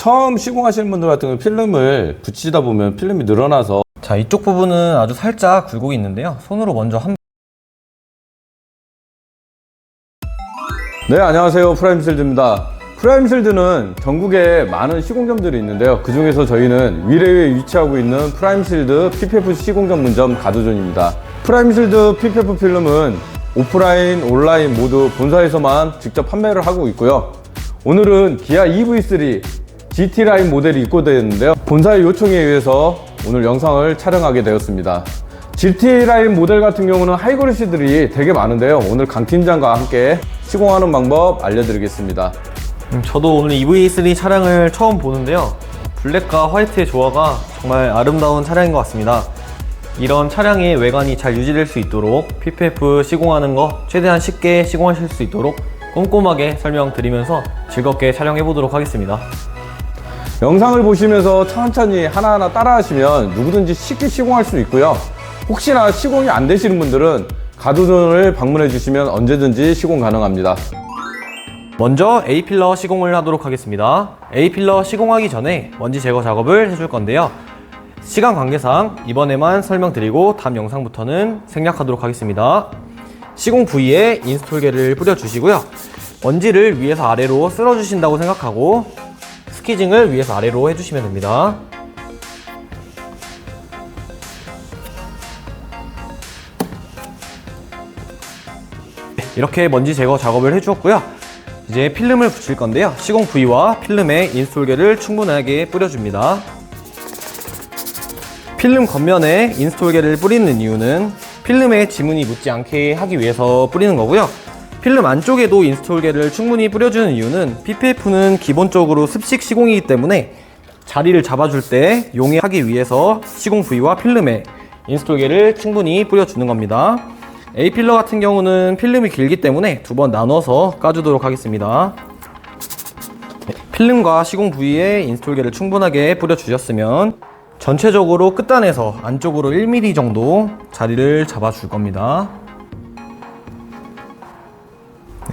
처음 시공하시는 분들 같은 경우 필름을 붙이다 보면 필름이 늘어나서 자, 이쪽 부분은 아주 살짝 굴곡이 있는데요. 손으로 먼저 네, 안녕하세요. 프라임실드입니다. 프라임실드는 전국에 많은 시공점들이 있는데요. 그 중에서 저희는 위례에 위치하고 있는 프라임실드 PPF 시공 전문점 가도존입니다. 프라임실드 PPF 필름은 오프라인, 온라인 모두 본사에서만 직접 판매를 하고 있고요. 오늘은 기아 EV3 GT라인 모델이 입고되었는데요. 본사의 요청에 의해서 오늘 영상을 촬영하게 되었습니다. GT라인 모델 같은 경우는 하이그로시들이 되게 많은데요. 오늘 강 팀장과 함께 시공하는 방법 알려드리겠습니다. 저도 오늘 EV3 차량을 처음 보는데요. 블랙과 화이트의 조화가 정말 아름다운 차량인 것 같습니다. 이런 차량의 외관이 잘 유지될 수 있도록 PPF 시공하는 거 최대한 쉽게 시공하실 수 있도록 꼼꼼하게 설명드리면서 즐겁게 촬영해 보도록 하겠습니다. 영상을 보시면서 천천히 하나하나 따라 하시면 누구든지 쉽게 시공할 수 있고요. 혹시나 시공이 안 되시는 분들은 가도존을 방문해 주시면 언제든지 시공 가능합니다. 먼저 A필러 시공을 하도록 하겠습니다. A필러 시공하기 전에 먼지 제거 작업을 해줄 건데요. 시간 관계상 이번에만 설명드리고 다음 영상부터는 생략하도록 하겠습니다. 시공 부위에 인스톨계를 뿌려주시고요. 먼지를 위에서 아래로 쓸어주신다고 생각하고 스키징을 위에서 아래로 해주시면 됩니다. 이렇게 먼지 제거 작업을 해주었고요. 이제 필름을 붙일 건데요. 시공 부위와 필름에 인스톨계를 충분하게 뿌려줍니다. 필름 겉면에 인스톨계를 뿌리는 이유는 필름에 지문이 묻지 않게 하기 위해서 뿌리는 거고요. 필름 안쪽에도 인스톨계를 충분히 뿌려주는 이유는 PPF는 기본적으로 습식 시공이기 때문에 자리를 잡아줄 때 용이하기 위해서 시공 부위와 필름에 인스톨계를 충분히 뿌려주는 겁니다. A필러 같은 경우는 필름이 길기 때문에 두 번 나눠서 까주도록 하겠습니다. 필름과 시공 부위에 인스톨계를 충분하게 뿌려주셨으면 전체적으로 끝단에서 안쪽으로 1mm 정도 자리를 잡아줄 겁니다.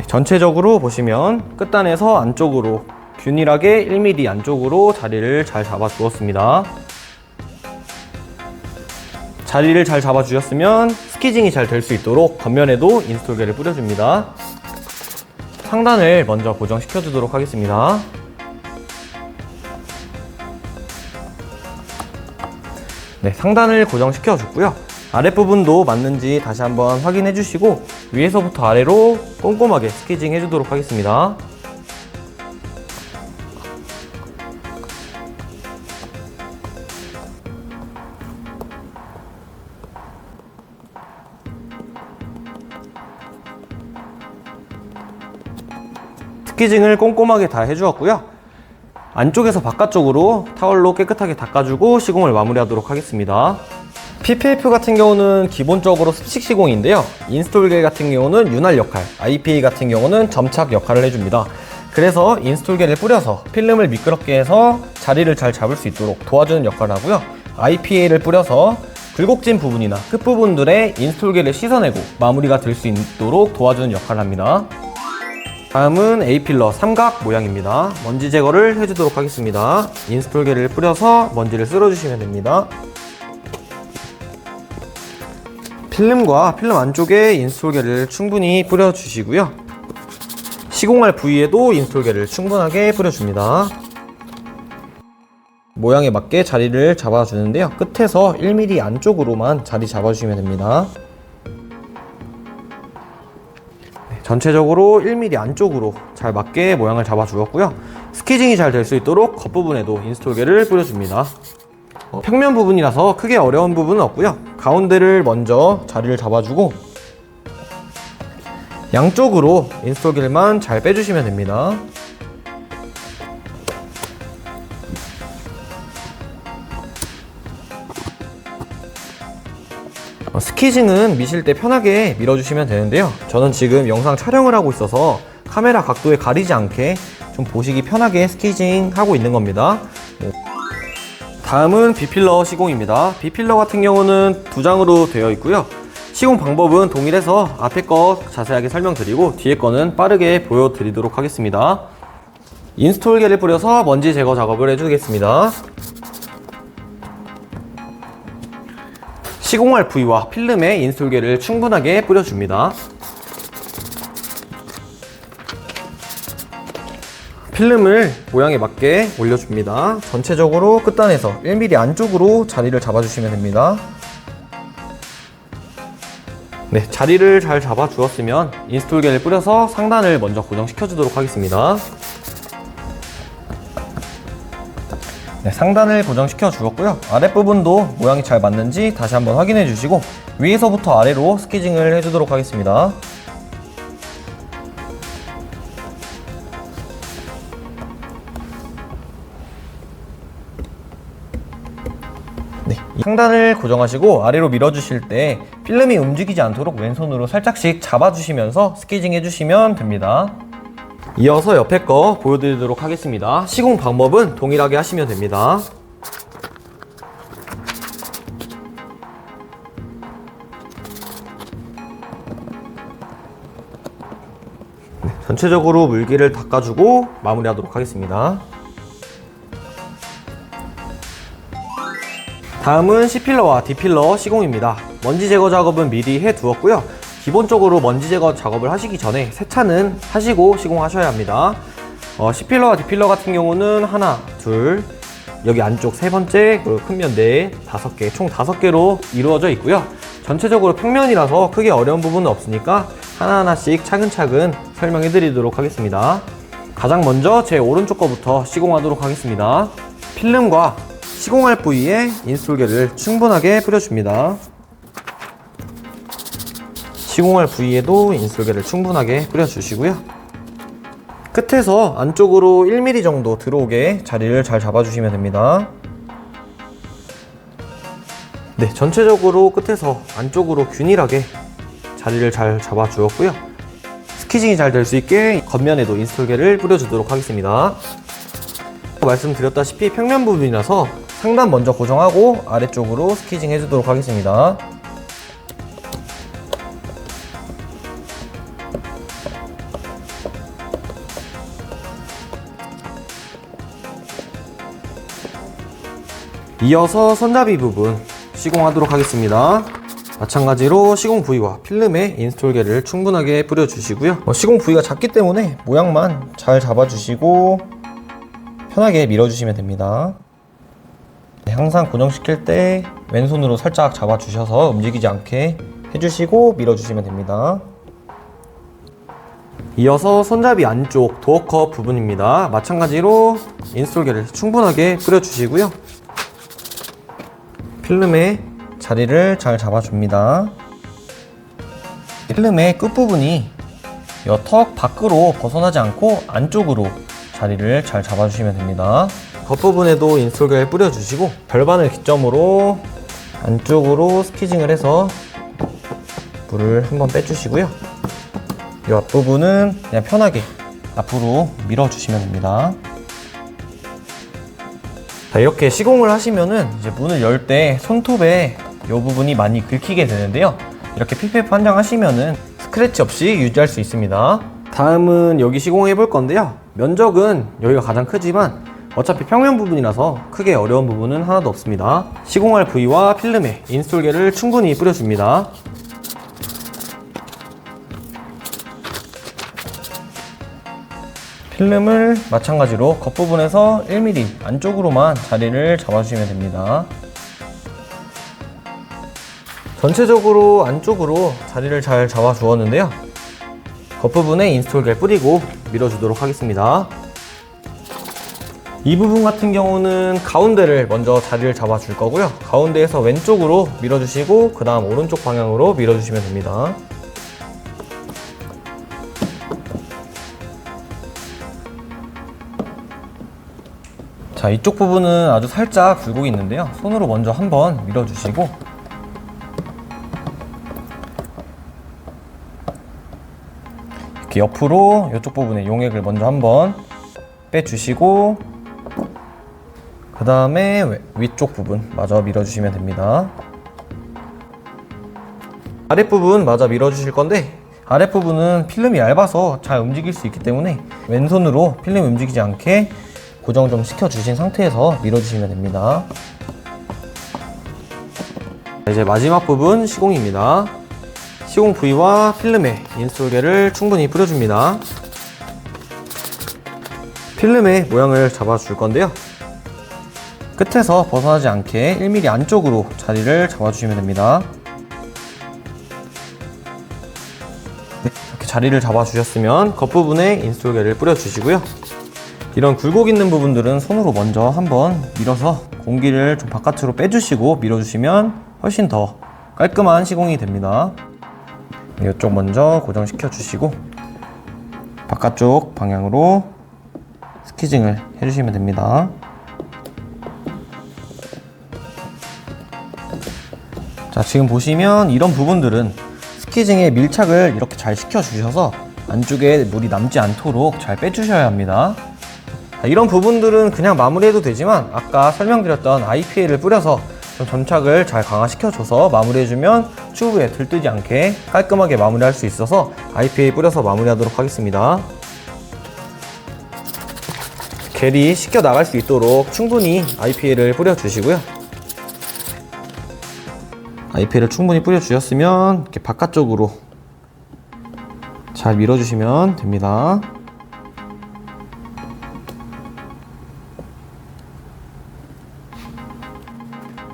전체적으로 보시면 끝단에서 안쪽으로 균일하게 1mm 안쪽으로 자리를 잘 잡아주었습니다. 자리를 잘 잡아주셨으면 스키징이 잘 될 수 있도록 겉면에도 인스톨계를 뿌려줍니다. 상단을 먼저 고정시켜 주도록 하겠습니다. 네, 상단을 고정시켜 줬고요. 아랫부분도 맞는지 다시 한번 확인해 주시고 위에서부터 아래로 꼼꼼하게 스키징 해주도록 하겠습니다. 스키징을 꼼꼼하게 다 해주었고요. 안쪽에서 바깥쪽으로 타월로 깨끗하게 닦아주고 시공을 마무리하도록 하겠습니다. PPF 같은 경우는 기본적으로 습식 시공인데요. 인스톨계 같은 경우는 윤활 역할, IPA 같은 경우는 점착 역할을 해줍니다. 그래서 인스톨계를 뿌려서 필름을 미끄럽게 해서 자리를 잘 잡을 수 있도록 도와주는 역할을 하고요. IPA를 뿌려서 굴곡진 부분이나 끝부분들의 인스톨계를 씻어내고 마무리가 될 수 있도록 도와주는 역할을 합니다. 다음은 A필러 삼각 모양입니다. 먼지 제거를 해주도록 하겠습니다. 인스톨계를 뿌려서 먼지를 쓸어주시면 됩니다. 필름과 필름 안쪽에 인스톨계를 충분히 뿌려주시고요. 시공할 부위에도 인스톨계를 충분하게 뿌려줍니다. 모양에 맞게 자리를 잡아주는데요. 끝에서 1mm 안쪽으로만 자리 잡아주시면 됩니다. 전체적으로 1mm 안쪽으로 잘 맞게 모양을 잡아 주었고요. 스키징이 잘 될 수 있도록 겉부분에도 인스톨계를 뿌려줍니다. 평면 부분이라서 크게 어려운 부분은 없고요. 가운데를 먼저 자리를 잡아주고 양쪽으로 인스톨계만 잘 빼주시면 됩니다. 스키징은 미실 때 편하게 밀어주시면 되는데요. 저는 지금 영상 촬영을 하고 있어서 카메라 각도에 가리지 않게 좀 보시기 편하게 스키징 하고 있는 겁니다. 다음은 B필러 시공입니다. B필러 같은 경우는 두 장으로 되어 있고요. 시공 방법은 동일해서 앞에 거 자세하게 설명드리고 뒤에 거는 빠르게 보여드리도록 하겠습니다. 인스톨계를 뿌려서 먼지 제거 작업을 해주겠습니다. 시공할 부위와 필름에 인스톨계를 충분하게 뿌려줍니다. 필름을 모양에 맞게 올려줍니다. 전체적으로 끝단에서 1mm 안쪽으로 자리를 잡아주시면 됩니다. 네, 자리를 잘 잡아주었으면 인스톨계를 뿌려서 상단을 먼저 고정시켜 주도록 하겠습니다. 네, 상단을 고정시켜 주었고요. 아랫부분도 모양이 잘 맞는지 다시 한번 확인해 주시고 위에서부터 아래로 스키징을 해주도록 하겠습니다. 네, 상단을 고정하시고 아래로 밀어주실 때 필름이 움직이지 않도록 왼손으로 살짝씩 잡아주시면서 스키징 해주시면 됩니다. 이어서 옆에 거 보여드리도록 하겠습니다. 시공 방법은 동일하게 하시면 됩니다. 네, 전체적으로 물기를 닦아주고 마무리하도록 하겠습니다. 다음은 C필러와 D필러 시공입니다. 먼지 제거 작업은 미리 해두었고요. 기본적으로 먼지 제거 작업을 하시기 전에 세차는 하시고 시공하셔야 합니다. C필러와 D필러 같은 경우는 하나, 둘, 여기 안쪽 세 번째, 그리고 큰면 네, 5개, 총 5개로 이루어져 있고요. 전체적으로 평면이라서 크게 어려운 부분은 없으니까 하나하나씩 차근차근 설명해 드리도록 하겠습니다. 가장 먼저 제 오른쪽 거부터 시공하도록 하겠습니다. 필름과 시공할 부위에 인스톨계를 충분하게 뿌려줍니다. 시공할 부위에도 인스톨계를 충분하게 뿌려주시고요. 끝에서 안쪽으로 1mm 정도 들어오게 자리를 잘 잡아주시면 됩니다. 네, 전체적으로 끝에서 안쪽으로 균일하게 자리를 잘 잡아주었고요. 스키징이 잘 될 수 있게 겉면에도 인스톨계를 뿌려주도록 하겠습니다. 말씀드렸다시피 평면 부분이라서 상단 먼저 고정하고 아래쪽으로 스키징 해주도록 하겠습니다. 이어서 손잡이 부분 시공하도록 하겠습니다. 마찬가지로 시공 부위와 필름에 인스톨계를 충분하게 뿌려주시고요. 시공 부위가 작기 때문에 모양만 잘 잡아주시고 편하게 밀어주시면 됩니다. 항상 고정시킬 때 왼손으로 살짝 잡아주셔서 움직이지 않게 해주시고 밀어주시면 됩니다. 이어서 손잡이 안쪽 도어컵 부분입니다. 마찬가지로 인스톨계를 충분하게 뿌려주시고요. 필름의 자리를 잘 잡아줍니다. 필름의 끝부분이 이 턱 밖으로 벗어나지 않고 안쪽으로 자리를 잘 잡아주시면 됩니다. 겉부분에도 인스톨계를 뿌려주시고 절반을 기점으로 안쪽으로 스키징을 해서 물을 한번 빼주시고요. 이 앞부분은 그냥 편하게 앞으로 밀어주시면 됩니다. 자, 이렇게 시공을 하시면은 이제 문을 열 때 손톱에 이 부분이 많이 긁히게 되는데요. 이렇게 PPF 한 장 하시면은 스크래치 없이 유지할 수 있습니다. 다음은 여기 시공해 볼 건데요. 면적은 여기가 가장 크지만 어차피 평면 부분이라서 크게 어려운 부분은 하나도 없습니다. 시공할 부위와 필름에 인스톨계를 충분히 뿌려줍니다. 필름을 마찬가지로 겉부분에서 1mm 안쪽으로만 자리를 잡아주시면 됩니다. 전체적으로 안쪽으로 자리를 잘 잡아 주었는데요. 겉부분에 인스톨계를 뿌리고 밀어주도록 하겠습니다. 이 부분 같은 경우는 가운데를 먼저 자리를 잡아 줄 거고요. 가운데에서 왼쪽으로 밀어주시고 그 다음 오른쪽 방향으로 밀어주시면 됩니다. 자, 이쪽 부분은 아주 살짝 굴곡이 있는데요. 손으로 먼저 한번 밀어주시고 이렇게 옆으로 이쪽 부분에 용액을 먼저 한번 빼주시고 그 다음에 위쪽 부분 마저 밀어주시면 됩니다. 아랫부분 마저 밀어주실 건데 아랫부분은 필름이 얇아서 잘 움직일 수 있기 때문에 왼손으로 필름 움직이지 않게 고정 좀 시켜주신 상태에서 밀어주시면 됩니다. 이제 마지막 부분 시공입니다. 시공 부위와 필름에 인솔계를 충분히 뿌려줍니다. 필름의 모양을 잡아줄 건데요. 끝에서 벗어나지 않게 1mm 안쪽으로 자리를 잡아주시면 됩니다. 네, 이렇게 자리를 잡아주셨으면 겉부분에 인솔계를 뿌려주시고요. 이런 굴곡 있는 부분들은 손으로 먼저 한번 밀어서 공기를 좀 바깥으로 빼주시고 밀어주시면 훨씬 더 깔끔한 시공이 됩니다. 이쪽 먼저 고정시켜 주시고 바깥쪽 방향으로 스키징을 해주시면 됩니다. 자, 지금 보시면 이런 부분들은 스키징에 밀착을 이렇게 잘 시켜 주셔서 안쪽에 물이 남지 않도록 잘 빼주셔야 합니다. 이런 부분들은 그냥 마무리해도 되지만 아까 설명드렸던 IPA를 뿌려서 좀 점착을 잘 강화시켜줘서 마무리해주면 튜브에 들뜨지 않게 깔끔하게 마무리할 수 있어서 IPA 뿌려서 마무리하도록 하겠습니다. 겔이 씻겨 나갈 수 있도록 충분히 IPA를 뿌려주시고요. IPA를 충분히 뿌려주셨으면 이렇게 바깥쪽으로 잘 밀어주시면 됩니다.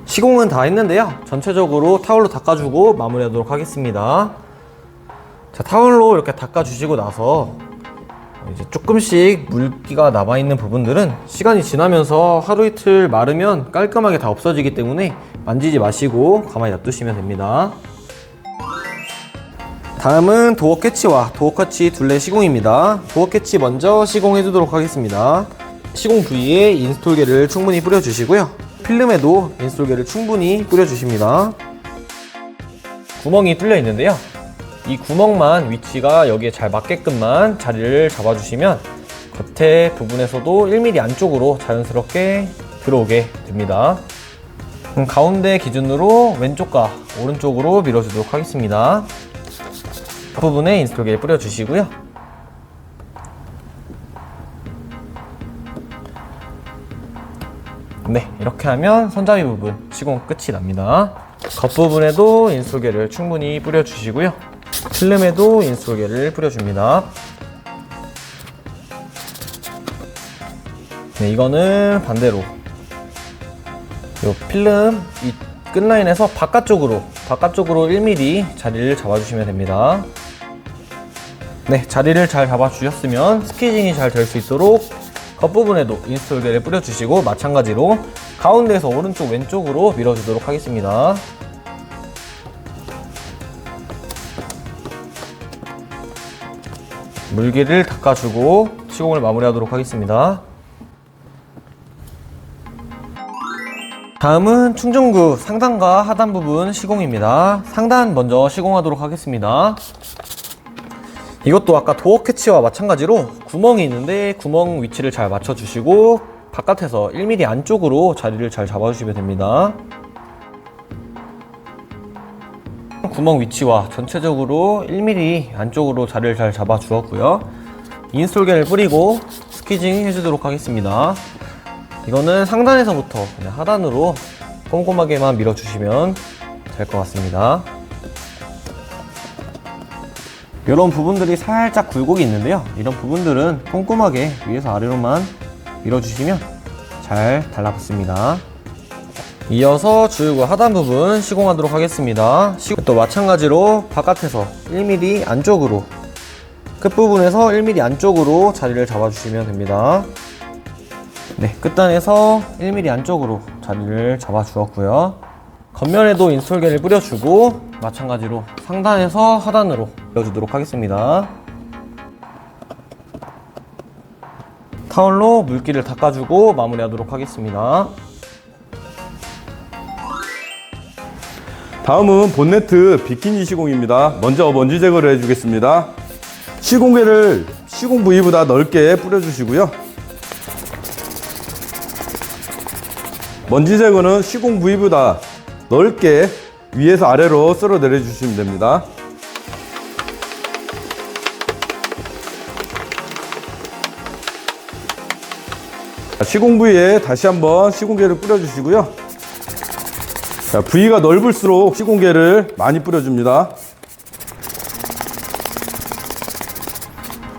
시공은 다 했는데요. 전체적으로 타월로 닦아주고 마무리하도록 하겠습니다. 자, 타월로 이렇게 닦아주시고 나서 이제 조금씩 물기가 남아있는 부분들은 시간이 지나면서 하루 이틀 마르면 깔끔하게 다 없어지기 때문에 만지지 마시고 가만히 놔두시면 됩니다. 다음은 도어 캐치와 도어 커치 둘레 시공입니다. 도어 캐치 먼저 시공해 주도록 하겠습니다. 시공 부위에 인스톨계를 충분히 뿌려주시고요. 필름에도 인솔계를 충분히 뿌려주십니다. 구멍이 뚫려 있는데요. 이 구멍만 위치가 여기에 잘 맞게끔만 자리를 잡아주시면 겉에 부분에서도 1mm 안쪽으로 자연스럽게 들어오게 됩니다. 가운데 기준으로 왼쪽과 오른쪽으로 밀어주도록 하겠습니다. 부분에 인솔계 뿌려주시고요. 네, 이렇게 하면 손잡이 부분 시공 끝이 납니다. 겉부분에도 인솔계를 충분히 뿌려주시고요. 필름에도 인솔계를 뿌려줍니다. 네, 이거는 반대로 이 필름 이 끝라인에서 바깥쪽으로 1mm 자리를 잡아주시면 됩니다. 네, 자리를 잘 잡아주셨으면 스키징이 잘 될 수 있도록 겉부분에도 인스톨계를 뿌려주시고 마찬가지로 가운데에서 오른쪽 왼쪽으로 밀어주도록 하겠습니다. 물기를 닦아주고 시공을 마무리하도록 하겠습니다. 다음은 충전구 상단과 하단 부분 시공입니다. 상단 먼저 시공하도록 하겠습니다. 이것도 아까 도어 캐치와 마찬가지로 구멍이 있는데 구멍 위치를 잘 맞춰주시고 바깥에서 1mm 안쪽으로 자리를 잘 잡아주시면 됩니다. 구멍 위치와 전체적으로 1mm 안쪽으로 자리를 잘 잡아주었고요. 인솔계를 뿌리고 스키징 해주도록 하겠습니다. 이거는 상단에서부터 그냥 하단으로 꼼꼼하게만 밀어주시면 될 것 같습니다. 이런 부분들이 살짝 굴곡이 있는데요. 이런 부분들은 꼼꼼하게 위에서 아래로만 밀어주시면 잘 달라붙습니다. 이어서 주유구 하단 부분 시공하도록 하겠습니다. 또 마찬가지로 바깥에서 1mm 안쪽으로 끝부분에서 1mm 안쪽으로 자리를 잡아주시면 됩니다. 네, 끝단에서 1mm 안쪽으로 자리를 잡아주었고요. 겉면에도 인솔계를 뿌려주고 마찬가지로 상단에서 하단으로 넣어주도록 하겠습니다. 타월로 물기를 닦아주고 마무리하도록 하겠습니다. 다음은 본네트 비키니 시공입니다. 먼저 먼지 제거를 해주겠습니다. 시공계를 시공 부위보다 넓게 뿌려주시고요. 먼지 제거는 시공 부위보다 넓게 위에서 아래로 쓸어 내려주시면 됩니다. 시공 부위에 다시 한번 시공계를 뿌려주시고요. 자, 부위가 넓을수록 시공계를 많이 뿌려줍니다.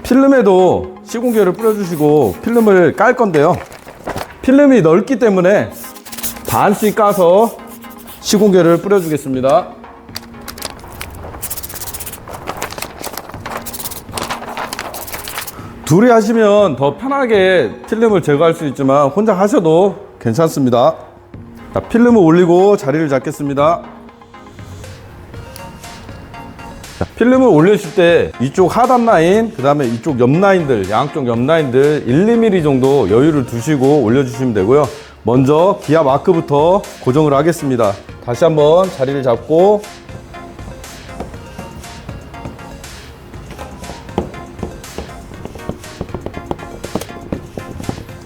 필름에도 시공계를 뿌려주시고 필름을 깔 건데요. 필름이 넓기 때문에 반씩 까서 시공계를 뿌려주겠습니다. 둘이 하시면 더 편하게 필름을 제거할 수 있지만 혼자 하셔도 괜찮습니다. 자, 필름을 올리고 자리를 잡겠습니다. 자, 필름을 올리실 때 이쪽 하단 라인, 그 다음에 이쪽 옆 라인들, 양쪽 옆 라인들 1, 2mm 정도 여유를 두시고 올려주시면 되고요. 먼저 기아 마크부터 고정을 하겠습니다. 다시 한번 자리를 잡고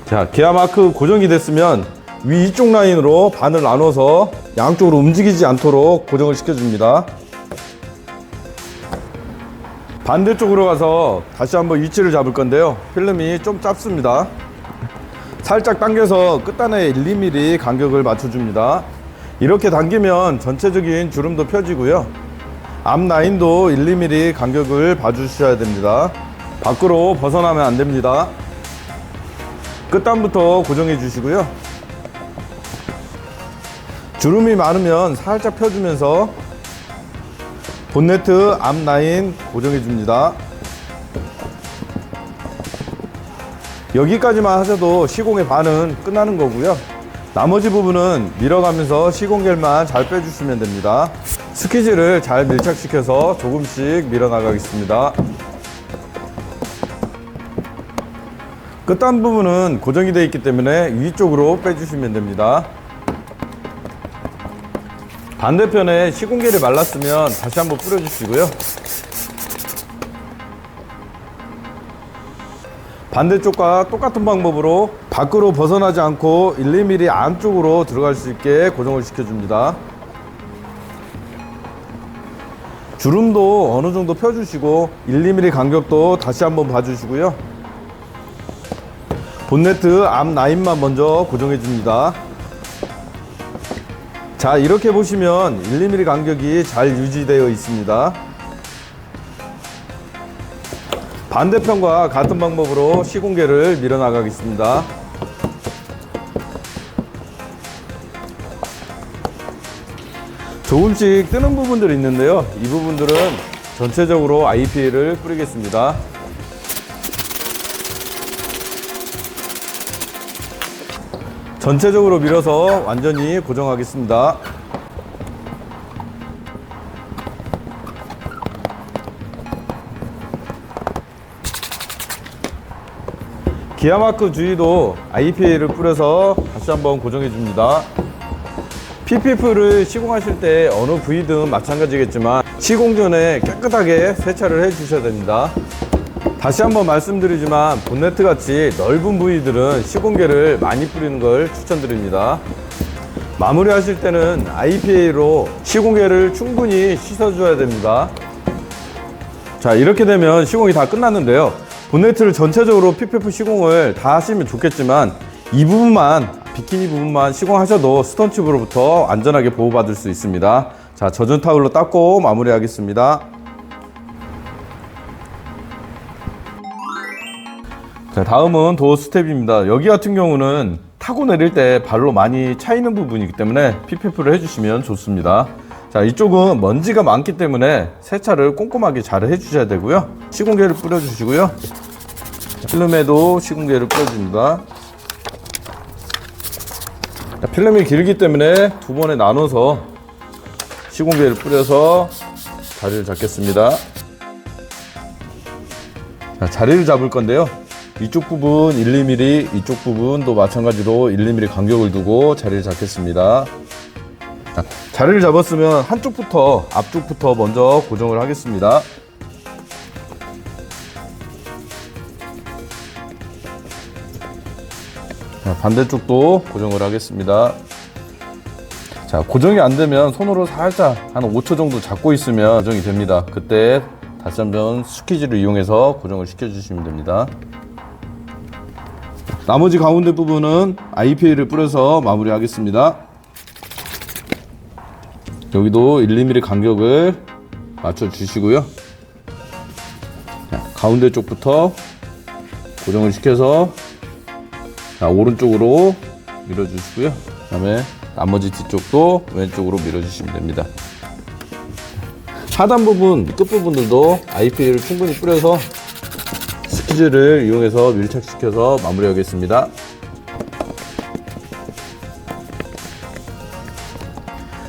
자, 기아 마크 고정이 됐으면 위쪽 라인으로 반을 나눠서 양쪽으로 움직이지 않도록 고정을 시켜줍니다. 반대쪽으로 가서 다시 한번 위치를 잡을 건데요. 필름이 좀 짧습니다. 살짝 당겨서 끝단에 1, 2mm 간격을 맞춰줍니다. 이렇게 당기면 전체적인 주름도 펴지고요. 앞 라인도 1, 2mm 간격을 봐주셔야 됩니다. 밖으로 벗어나면 안 됩니다. 끝단부터 고정해 주시고요. 주름이 많으면 살짝 펴주면서 본네트 앞 라인 고정해 줍니다. 여기까지만 하셔도 시공의 반은 끝나는 거고요. 나머지 부분은 밀어가면서 시공겔만 잘 빼주시면 됩니다. 스키즈를 잘 밀착시켜서 조금씩 밀어나가겠습니다. 끝단 부분은 고정이 되어 있기 때문에 위쪽으로 빼주시면 됩니다. 반대편에 시공겔이 말랐으면 다시 한번 뿌려주시고요. 반대쪽과 똑같은 방법으로 밖으로 벗어나지 않고 1, 2mm 안쪽으로 들어갈 수 있게 고정을 시켜줍니다. 주름도 어느 정도 펴주시고 1, 2mm 간격도 다시 한번 봐주시고요. 본네트 앞 라인만 먼저 고정해 줍니다. 자, 이렇게 보시면 1, 2mm 간격이 잘 유지되어 있습니다. 반대편과 같은 방법으로 시공계를 밀어나가겠습니다. 조금씩 뜨는 부분들이 있는데요. 이 부분들은 전체적으로 IPA를 뿌리겠습니다. 전체적으로 밀어서 완전히 고정하겠습니다. 기아마크 주위도 IPA를 뿌려서 다시 한번 고정해 줍니다. PPF를 시공하실 때 어느 부위든 마찬가지겠지만 시공 전에 깨끗하게 세차를 해 주셔야 됩니다. 다시 한번 말씀드리지만 본네트 같이 넓은 부위들은 시공계를 많이 뿌리는 걸 추천드립니다. 마무리 하실 때는 IPA로 시공계를 충분히 씻어줘야 됩니다. 자, 이렇게 되면 시공이 다 끝났는데요. 본네트를 전체적으로 PPF 시공을 다 하시면 좋겠지만 이 부분만, 비키니 부분만 시공하셔도 스톤칩으로부터 안전하게 보호받을 수 있습니다. 자, 젖은 타올로 닦고 마무리 하겠습니다. 자, 다음은 도어 스텝입니다. 여기 같은 경우는 타고 내릴 때 발로 많이 차이는 부분이기 때문에 PPF를 해주시면 좋습니다. 자, 이쪽은 먼지가 많기 때문에 세차를 꼼꼼하게 잘 해주셔야 되고요. 시공계를 뿌려주시고요. 필름에도 시공계를 뿌려줍니다. 자, 필름이 길기 때문에 두 번에 나눠서 시공계를 뿌려서 자리를 잡겠습니다. 자, 자리를 잡을 건데요. 이쪽 부분 1, 2mm, 이쪽 부분도 마찬가지로 1, 2mm 간격을 두고 자리를 잡겠습니다. 자, 자리를 잡았으면 한쪽부터, 앞쪽부터 먼저 고정을 하겠습니다. 자, 반대쪽도 고정을 하겠습니다. 자, 고정이 안 되면 손으로 살짝 한 5초 정도 잡고 있으면 고정이 됩니다. 그때 다시 한번 스퀴즈를 이용해서 고정을 시켜주시면 됩니다. 나머지 가운데 부분은 IPA를 뿌려서 마무리하겠습니다. 여기도 1~2mm 간격을 맞춰 주시고요. 자, 가운데 쪽부터 고정을 시켜서 자, 오른쪽으로 밀어 주시고요. 그 다음에 나머지 뒤쪽도 왼쪽으로 밀어 주시면 됩니다. 하단 부분, 끝부분들도 IPA를 충분히 뿌려서 스키즈를 이용해서 밀착시켜서 마무리하겠습니다.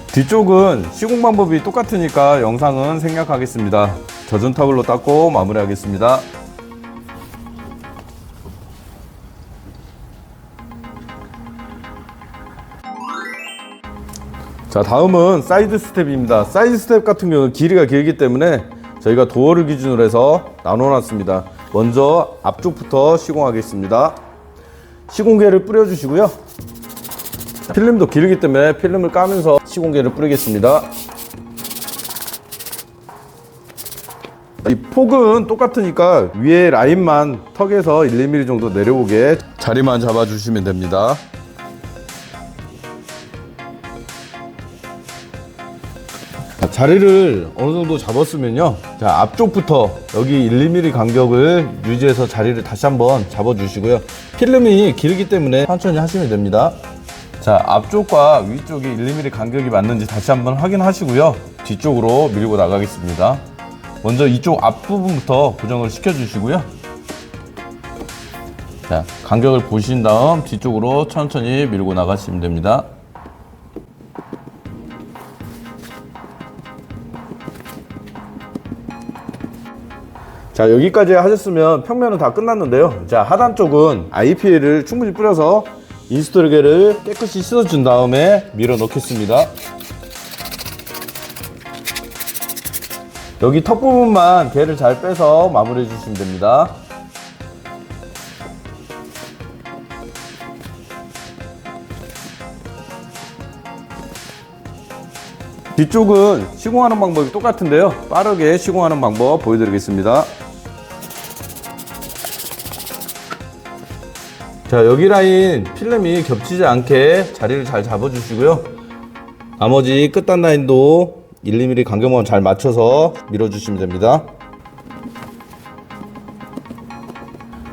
뒤쪽은 시공 방법이 똑같으니까 영상은 생략하겠습니다. 젖은 타월로 닦고 마무리하겠습니다. 자, 다음은 사이드 스텝입니다. 사이드 스텝 같은 경우는 길이가 길기 때문에 저희가 도어를 기준으로 해서 나눠놨습니다. 먼저 앞쪽부터 시공하겠습니다. 시공계를 뿌려주시고요. 필름도 길기 때문에 필름을 까면서 시공계를 뿌리겠습니다. 이 폭은 똑같으니까 위에 라인만 턱에서 1~2mm 정도 내려오게 자리만 잡아주시면 됩니다. 자리를 어느 정도 잡았으면요. 자, 앞쪽부터 여기 1~2mm 간격을 유지해서 자리를 다시 한번 잡아주시고요. 필름이 길기 때문에 천천히 하시면 됩니다. 자, 앞쪽과 위쪽이 1~2mm 간격이 맞는지 다시 한번 확인하시고요. 뒤쪽으로 밀고 나가겠습니다. 먼저 이쪽 앞부분부터 고정을 시켜주시고요. 자, 간격을 보신 다음 뒤쪽으로 천천히 밀고 나가시면 됩니다. 자, 여기까지 하셨으면 평면은 다 끝났는데요. 자, 하단 쪽은 IPA를 충분히 뿌려서 인스톨계를 깨끗이 씻어준 다음에 밀어 넣겠습니다. 여기 턱 부분만 개를 잘 빼서 마무리해 주시면 됩니다. 뒤쪽은 시공하는 방법이 똑같은데요. 빠르게 시공하는 방법 보여드리겠습니다. 자, 여기 라인 필름이 겹치지 않게 자리를 잘 잡아주시고요. 나머지 끝단 라인도 1~2mm 간격만 잘 맞춰서 밀어주시면 됩니다.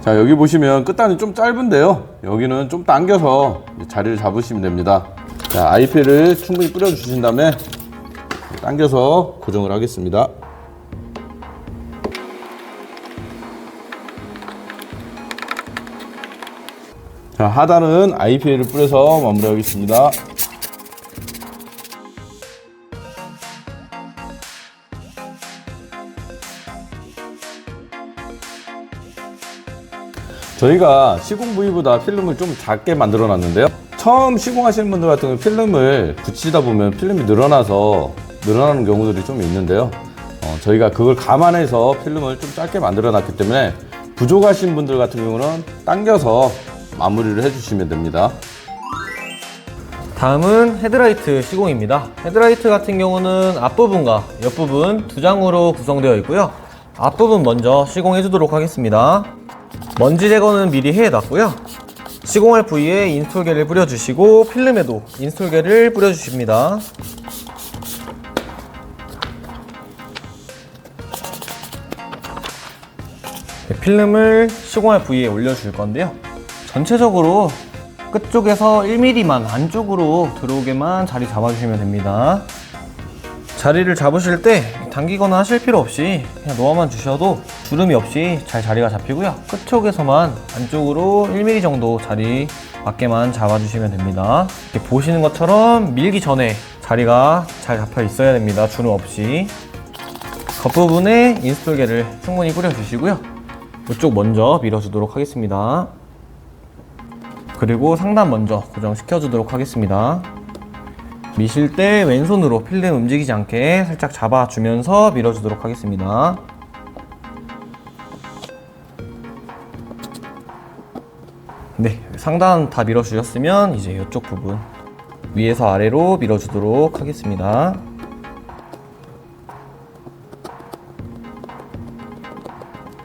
자, 여기 보시면 끝단이 좀 짧은데요. 여기는 좀 당겨서 자리를 잡으시면 됩니다. 자, IP를 충분히 뿌려주신 다음에 당겨서 고정을 하겠습니다. 자, 하단은 IPA를 뿌려서 마무리하겠습니다. 저희가 시공 부위보다 필름을 좀 작게 만들어 놨는데요. 처음 시공하시는 분들 같은 경우 필름을 붙이다 보면 필름이 늘어나는 경우들이 좀 있는데요. 저희가 그걸 감안해서 필름을 좀 짧게 만들어 놨기 때문에 부족하신 분들 같은 경우는 당겨서 마무리를 해주시면 됩니다. 다음은 헤드라이트 시공입니다. 헤드라이트 같은 경우는 앞부분과 옆부분 두 장으로 구성되어 있고요. 앞부분 먼저 시공해 주도록 하겠습니다. 먼지 제거는 미리 해놨고요. 시공할 부위에 인스톨계를 뿌려주시고 필름에도 인스톨계를 뿌려주십니다. 필름을 시공할 부위에 올려줄 건데요. 전체적으로 끝쪽에서 1mm만 안쪽으로 들어오게만 자리 잡아주시면 됩니다. 자리를 잡으실 때 당기거나 하실 필요 없이 그냥 놓아만 주셔도 주름이 없이 잘 자리가 잡히고요. 끝쪽에서만 안쪽으로 1mm 정도 자리 맞게만 잡아주시면 됩니다. 이렇게 보시는 것처럼 밀기 전에 자리가 잘 잡혀 있어야 됩니다. 주름 없이. 겉부분에 인스톨계를 충분히 뿌려주시고요. 이쪽 먼저 밀어주도록 하겠습니다. 그리고 상단 먼저 고정시켜 주도록 하겠습니다. 미실 때 왼손으로 필름 움직이지 않게 살짝 잡아주면서 밀어주도록 하겠습니다. 네, 상단 다 밀어주셨으면 이제 이쪽 부분 위에서 아래로 밀어주도록 하겠습니다.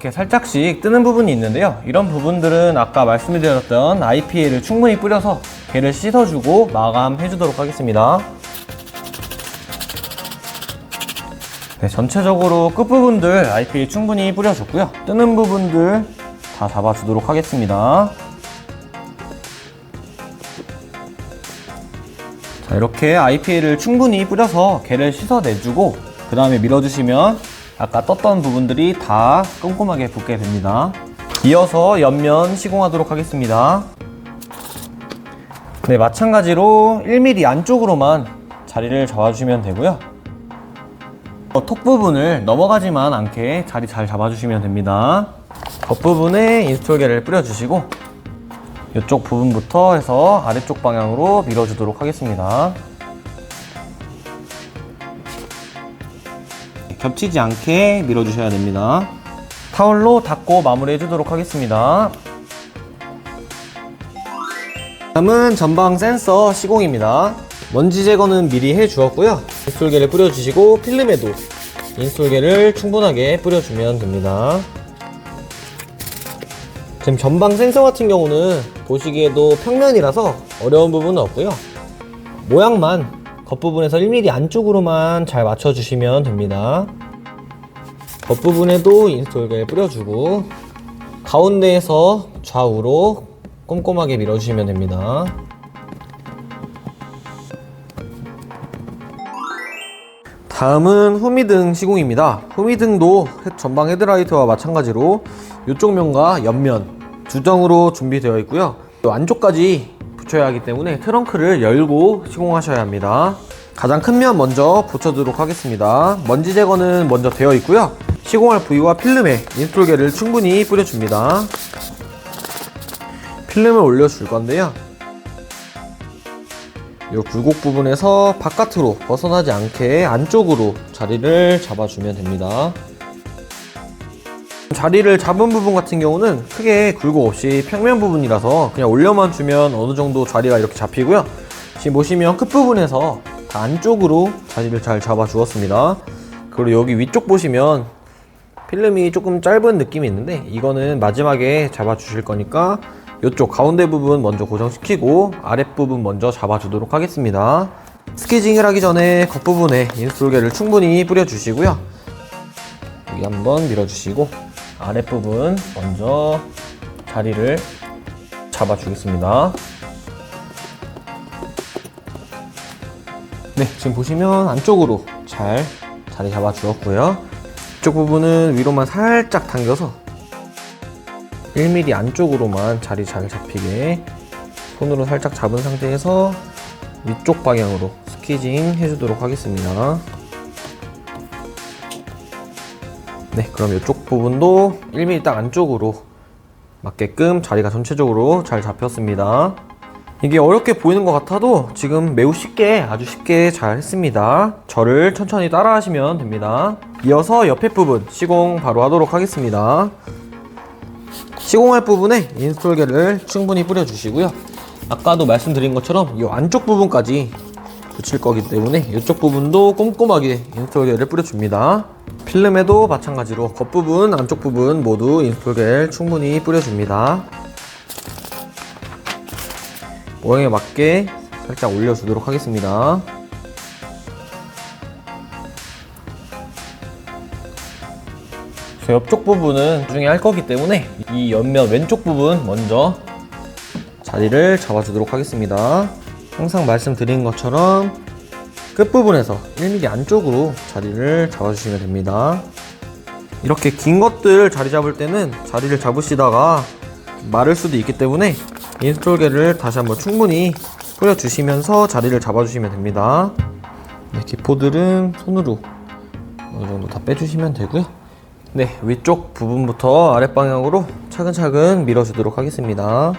이렇게 살짝씩 뜨는 부분이 있는데요. 이런 부분들은 아까 말씀드렸던 IPA를 충분히 뿌려서 걔를 씻어주고 마감해 주도록 하겠습니다. 네, 전체적으로 끝부분들 IPA 충분히 뿌려줬고요. 뜨는 부분들 다 잡아주도록 하겠습니다. 자, 이렇게 IPA를 충분히 뿌려서 걔를 씻어내주고 그 다음에 밀어주시면 아까 떴던 부분들이 다 꼼꼼하게 붙게 됩니다. 이어서 옆면 시공하도록 하겠습니다. 네, 마찬가지로 1mm 안쪽으로만 자리를 잡아주시면 되고요. 톡 부분을 넘어가지만 않게 자리 잘 잡아주시면 됩니다. 겉부분에 인스톨겔을 뿌려주시고 이쪽 부분부터 해서 아래쪽 방향으로 밀어주도록 하겠습니다. 겹치지 않게 밀어주셔야 됩니다. 타올로 닦고 마무리해 주도록 하겠습니다. 다음은 전방 센서 시공입니다. 먼지 제거는 미리 해주었고요. 인스톨겔을 뿌려주시고 필름에도 인스톨겔을 충분하게 뿌려주면 됩니다. 지금 전방 센서 같은 경우는 보시기에도 평면이라서 어려운 부분은 없고요. 모양만 겉부분에서 1mm 안쪽으로만 잘 맞춰주시면 됩니다. 겉부분에도 인스톨겔 뿌려주고 가운데에서 좌우로 꼼꼼하게 밀어주시면 됩니다. 다음은 후미등 시공입니다. 후미등도 전방 헤드라이트와 마찬가지로 이쪽 면과 옆면 두정으로 준비되어 있고요. 안쪽까지 붙여야 하기 때문에 트렁크를 열고 시공하셔야 합니다. 가장 큰 면 먼저 붙여두도록 하겠습니다. 먼지 제거는 먼저 되어 있고요. 시공할 부위와 필름에 인스톨겔을 충분히 뿌려줍니다. 필름을 올려줄 건데요. 이 굴곡 부분에서 바깥으로 벗어나지 않게 안쪽으로 자리를 잡아주면 됩니다. 자리를 잡은 부분 같은 경우는 크게 굴곡 없이 평면 부분이라서 그냥 올려만 주면 어느 정도 자리가 이렇게 잡히고요. 지금 보시면 끝부분에서 다 안쪽으로 자리를 잘 잡아 주었습니다. 그리고 여기 위쪽 보시면 필름이 조금 짧은 느낌이 있는데 이거는 마지막에 잡아 주실 거니까 이쪽 가운데 부분 먼저 고정시키고 아랫부분 먼저 잡아주도록 하겠습니다. 스키징을 하기 전에 겉부분에 인스톨겔을 충분히 뿌려주시고요. 여기 한번 밀어주시고 아랫부분 먼저 자리를 잡아주겠습니다. 네, 지금 보시면 안쪽으로 잘 자리 잡아주었고요. 이쪽 부분은 위로만 살짝 당겨서 1mm 안쪽으로만 자리 잘 잡히게 손으로 살짝 잡은 상태에서 위쪽 방향으로 스키징 해주도록 하겠습니다. 네, 그럼 이쪽 부분도 1mm 딱 안쪽으로 맞게끔 자리가 전체적으로 잘 잡혔습니다. 이게 어렵게 보이는 것 같아도 지금 매우 쉽게, 아주 쉽게 잘 했습니다. 저를 천천히 따라 하시면 됩니다. 이어서 옆에 부분 시공 바로 하도록 하겠습니다. 시공할 부분에 인스톨겔을 충분히 뿌려주시고요. 아까도 말씀드린 것처럼 이 안쪽 부분까지 붙일 거기 때문에 이쪽 부분도 꼼꼼하게 인스톨겔을 뿌려줍니다. 필름에도 마찬가지로 겉부분, 안쪽 부분 모두 인스톨겔 충분히 뿌려줍니다. 모양에 맞게 살짝 올려주도록 하겠습니다. 옆쪽 부분은 나중에 할 거기 때문에 이 옆면 왼쪽 부분 먼저 자리를 잡아주도록 하겠습니다. 항상 말씀드린 것처럼 끝부분에서 1mm 안쪽으로 자리를 잡아주시면 됩니다. 이렇게 긴 것들 자리 잡을 때는 자리를 잡으시다가 마를 수도 있기 때문에 인스톨겔을 다시 한번 충분히 뿌려주시면서 자리를 잡아주시면 됩니다. 네, 기포들은 손으로 어느 정도 다 빼주시면 되고요. 네, 위쪽 부분부터 아랫방향으로 차근차근 밀어주도록 하겠습니다.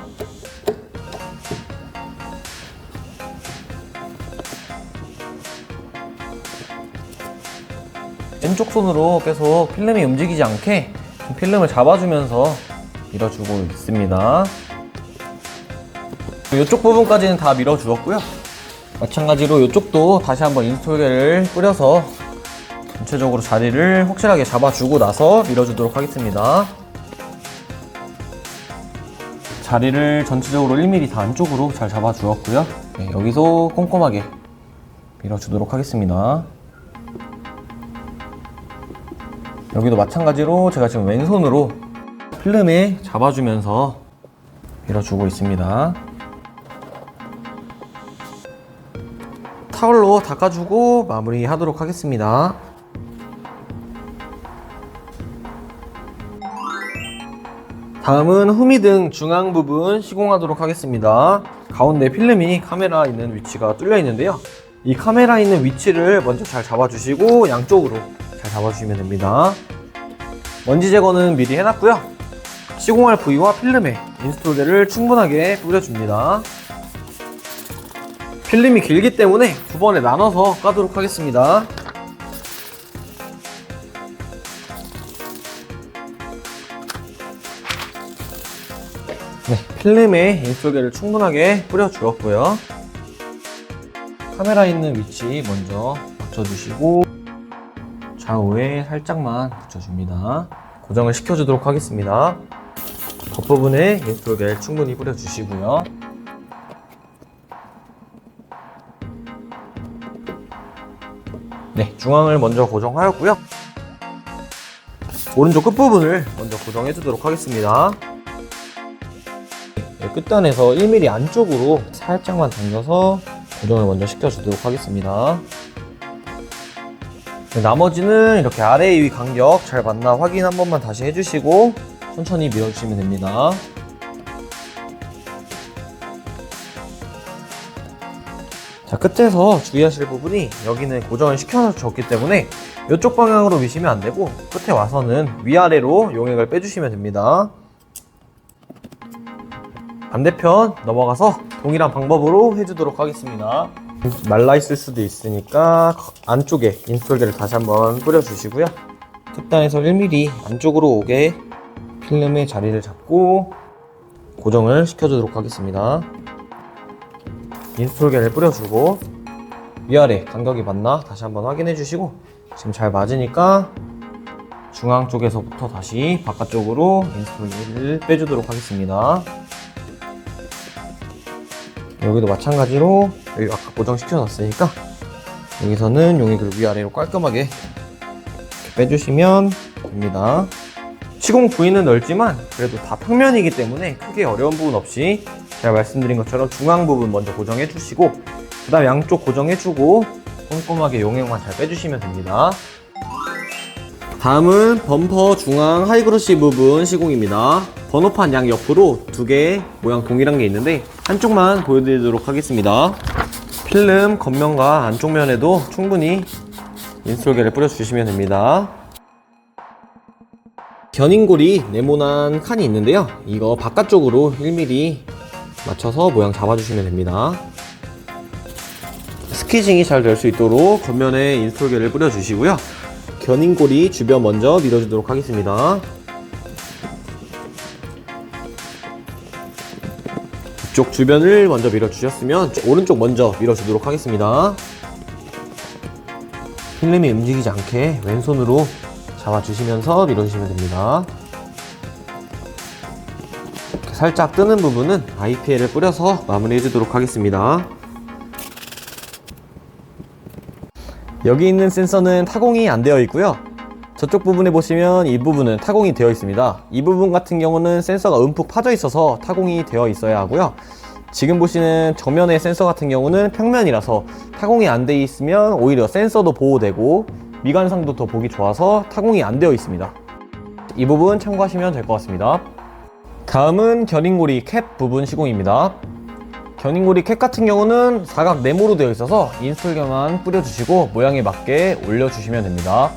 왼쪽 손으로 계속 필름이 움직이지 않게 필름을 잡아주면서 밀어주고 있습니다. 이쪽 부분까지는 다 밀어주었고요. 마찬가지로 이쪽도 다시 한번 인스톨겔을 뿌려서 전체적으로 자리를 확실하게 잡아주고 나서 밀어주도록 하겠습니다. 자리를 전체적으로 1mm 다 안쪽으로 잘 잡아주었고요. 네, 여기서 꼼꼼하게 밀어주도록 하겠습니다. 여기도 마찬가지로 제가 지금 왼손으로 필름에 잡아주면서 밀어주고 있습니다. 타올로 닦아주고 마무리하도록 하겠습니다. 다음은 후미등 중앙 부분 시공하도록 하겠습니다. 가운데 필름이 카메라 있는 위치가 뚫려 있는데요. 이 카메라 있는 위치를 먼저 잘 잡아주시고 양쪽으로 잘 잡아주시면 됩니다. 먼지 제거는 미리 해놨고요. 시공할 부위와 필름에 인스톨게를 충분하게 뿌려줍니다. 필름이 길기 때문에 두 번에 나눠서 까도록 하겠습니다. 네, 필름에 인스톨게를 충분하게 뿌려주었고요. 카메라 있는 위치 먼저 맞춰주시고 좌우에 살짝만 붙여줍니다. 고정을 시켜주도록 하겠습니다. 겉부분에 인스톨게를 충분히 뿌려주시고요. 네, 중앙을 먼저 고정하였고요. 오른쪽 끝부분을 먼저 고정해주도록 하겠습니다. 네, 끝단에서 1mm 안쪽으로 살짝만 당겨서 고정을 먼저 시켜주도록 하겠습니다. 네, 나머지는 이렇게 아래 위 간격 잘 맞나 확인 한 번만 다시 해주시고 천천히 밀어주시면 됩니다. 자, 끝에서 주의하실 부분이 여기는 고정을 시켜줬기 때문에 이쪽 방향으로 미시면 안 되고 끝에 와서는 위아래로 용액을 빼주시면 됩니다. 반대편 넘어가서 동일한 방법으로 해주도록 하겠습니다. 말라 있을 수도 있으니까 안쪽에 인스톨게를 다시 한번 뿌려주시고요. 끝단에서 1mm 안쪽으로 오게 필름의 자리를 잡고 고정을 시켜주도록 하겠습니다. 인스톨게를 뿌려주고 위아래 간격이 맞나 다시 한번 확인해 주시고 지금 잘 맞으니까 중앙 쪽에서부터 다시 바깥쪽으로 인스톨게를 빼주도록 하겠습니다. 여기도 마찬가지로 여기 아까 고정시켜 놨으니까 여기서는 용액을 위아래로 깔끔하게 이렇게 빼주시면 됩니다. 시공 부위는 넓지만 그래도 다 평면이기 때문에 크게 어려운 부분 없이 제가 말씀드린 것처럼 중앙 부분 먼저 고정해 주시고 그 다음 양쪽 고정해 주고 꼼꼼하게 용액만 잘 빼주시면 됩니다. 다음은 범퍼 중앙 하이그로시 부분 시공입니다. 번호판 양 옆으로 두 개 모양 동일한 게 있는데 한쪽만 보여드리도록 하겠습니다. 필름 겉면과 안쪽 면에도 충분히 인스톨게를 뿌려주시면 됩니다. 견인고리 네모난 칸이 있는데요. 이거 바깥쪽으로 1mm 맞춰서 모양 잡아주시면 됩니다. 스퀴징이 잘 될 수 있도록 겉면에 인스톨게를 뿌려주시고요. 견인고리 주변 먼저 밀어주도록 하겠습니다. 이쪽 주변을 먼저 밀어주셨으면 오른쪽 먼저 밀어주도록 하겠습니다. 필름이 움직이지 않게 왼손으로 잡아주시면서 밀어주시면 됩니다. 이렇게 살짝 뜨는 부분은 IPL을 뿌려서 마무리해주도록 하겠습니다. 여기 있는 센서는 타공이 안 되어 있고요. 저쪽 부분에 보시면 이 부분은 타공이 되어 있습니다. 이 부분 같은 경우는 센서가 움푹 파져 있어서 타공이 되어 있어야 하고요. 지금 보시는 정면의 센서 같은 경우는 평면이라서 타공이 안 되어 있으면 오히려 센서도 보호되고 미관상도 더 보기 좋아서 타공이 안 되어 있습니다. 이 부분 참고하시면 될 것 같습니다. 다음은 견인고리 캡 부분 시공입니다. 견인고리 캡 같은 경우는 사각 네모로 되어 있어서 인스톨게만 뿌려주시고 모양에 맞게 올려주시면 됩니다.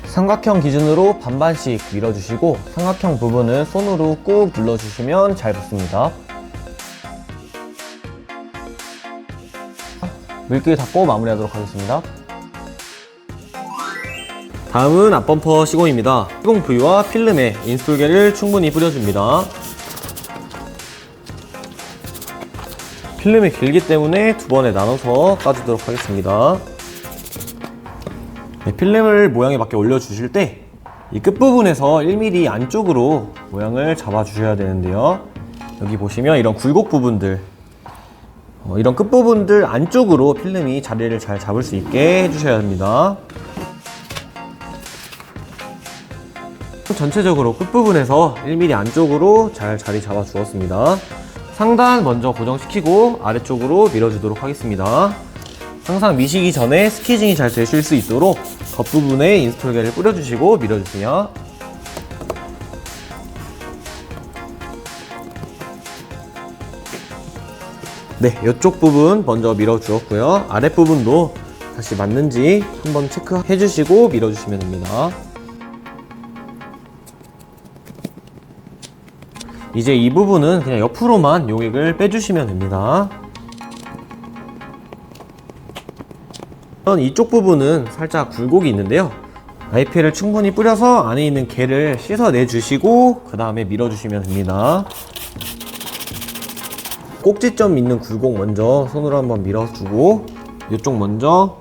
삼각형 기준으로 반반씩 밀어주시고 삼각형 부분은 손으로 꾹 눌러주시면 잘 붙습니다. 물기 닫고 마무리하도록 하겠습니다. 다음은 앞범퍼 시공입니다. 시공 부위와 필름에 인스톨게를 충분히 뿌려줍니다. 필름이 길기 때문에 두 번에 나눠서 까주도록 하겠습니다. 네, 필름을 모양에 맞게 올려주실 때 이 끝부분에서 1mm 안쪽으로 모양을 잡아주셔야 되는데요. 여기 보시면 이런 굴곡 부분들, 이런 끝부분들 안쪽으로 필름이 자리를 잘 잡을 수 있게 해주셔야 합니다. 전체적으로 끝부분에서 1mm 안쪽으로 잘 자리 잡아 주었습니다. 상단 먼저 고정시키고 아래쪽으로 밀어주도록 하겠습니다. 항상 미시기 전에 스키징이 잘 되실 수 있도록 겉부분에 인스톨게를 뿌려주시고 밀어주세요. 네, 이쪽 부분 먼저 밀어주었고요. 아랫부분도 다시 맞는지 한번 체크해 주시고 밀어주시면 됩니다. 이제 이 부분은 그냥 옆으로만 용액을 빼주시면 됩니다. 이쪽 부분은 살짝 굴곡이 있는데요. IPL을 충분히 뿌려서 안에 있는 게를 씻어내 주시고 그 다음에 밀어주시면 됩니다. 꼭지점 있는 굴곡 먼저 손으로 한번 밀어주고 이쪽 먼저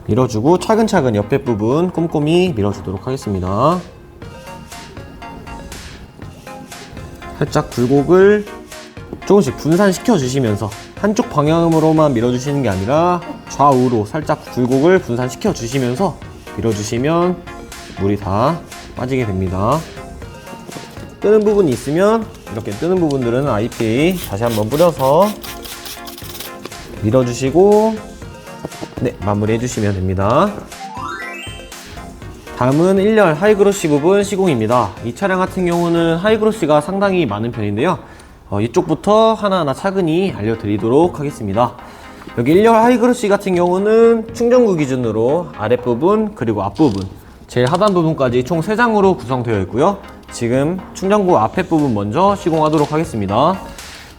밀어주고 차근차근 옆에 부분 꼼꼼히 밀어주도록 하겠습니다. 살짝 굴곡을 조금씩 분산시켜 주시면서 한쪽 방향으로만 밀어주시는 게 아니라 좌우로 살짝 굴곡을 분산시켜 주시면서 밀어주시면 물이 다 빠지게 됩니다. 뜨는 부분이 있으면 이렇게 뜨는 부분들은 IPA 다시 한번 뿌려서 밀어주시고 네, 마무리 해주시면 됩니다. 다음은 1열 하이그로시 부분 시공입니다. 이 차량 같은 경우는 하이그로시가 상당히 많은 편인데요. 이쪽부터 하나하나 차근히 알려드리도록 하겠습니다. 여기 1열 하이그로시 같은 경우는 충전구 기준으로 아랫부분 그리고 앞부분 제일 하단 부분까지 총 3장으로 구성되어 있고요. 지금 충전구 앞에 부분 먼저 시공하도록 하겠습니다.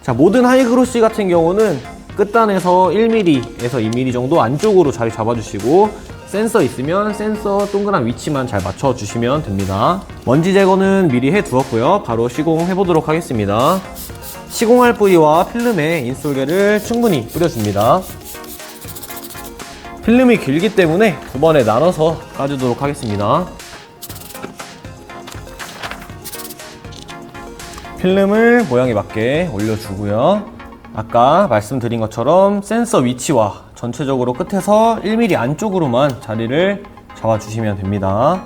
자, 모든 하이그로시 같은 경우는 끝단에서 1mm에서 2mm 정도 안쪽으로 자리 잡아주시고 센서 있으면 센서 동그란 위치만 잘 맞춰주시면 됩니다. 먼지 제거는 미리 해두었고요. 바로 시공해 보도록 하겠습니다. 시공할 뿌리와 필름에 인솔게를 충분히 뿌려줍니다. 필름이 길기 때문에 2번에 나눠서 까주도록 하겠습니다. 필름을 모양에 맞게 올려주고요. 아까 말씀드린 것처럼 센서 위치와 전체적으로 끝에서 1mm 안쪽으로만 자리를 잡아주시면 됩니다.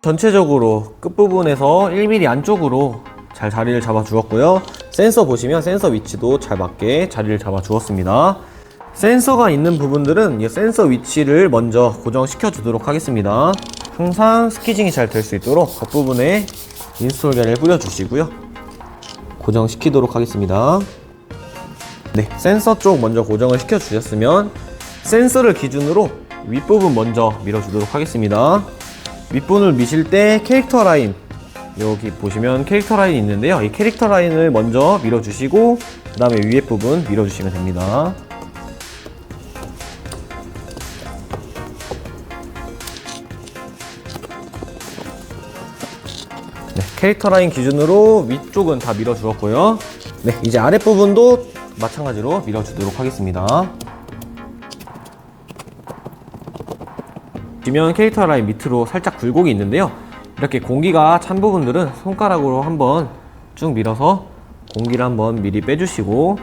전체적으로 끝부분에서 1mm 안쪽으로 잘 자리를 잡아 주었고요. 센서 보시면 센서 위치도 잘 맞게 자리를 잡아 주었습니다. 센서가 있는 부분들은 이 센서 위치를 먼저 고정시켜 주도록 하겠습니다. 항상 스키징이 잘 될 수 있도록 겉부분에 인스톨게를 뿌려 주시고요. 고정시키도록 하겠습니다. 네, 센서 쪽 먼저 고정을 시켜 주셨으면 센서를 기준으로 윗부분 먼저 밀어 주도록 하겠습니다. 윗부분을 미실 때 캐릭터 라인, 여기 보시면 캐릭터 라인이 있는데요. 이 캐릭터 라인을 먼저 밀어주시고 그 다음에 위에 부분 밀어주시면 됩니다. 네, 캐릭터 라인 기준으로 위쪽은 다 밀어주었고요. 네, 이제 아랫부분도 마찬가지로 밀어주도록 하겠습니다. 보시면 캐릭터 라인 밑으로 살짝 굴곡이 있는데요. 이렇게 공기가 찬 부분들은 손가락으로 한번 쭉 밀어서 공기를 한번 미리 빼주시고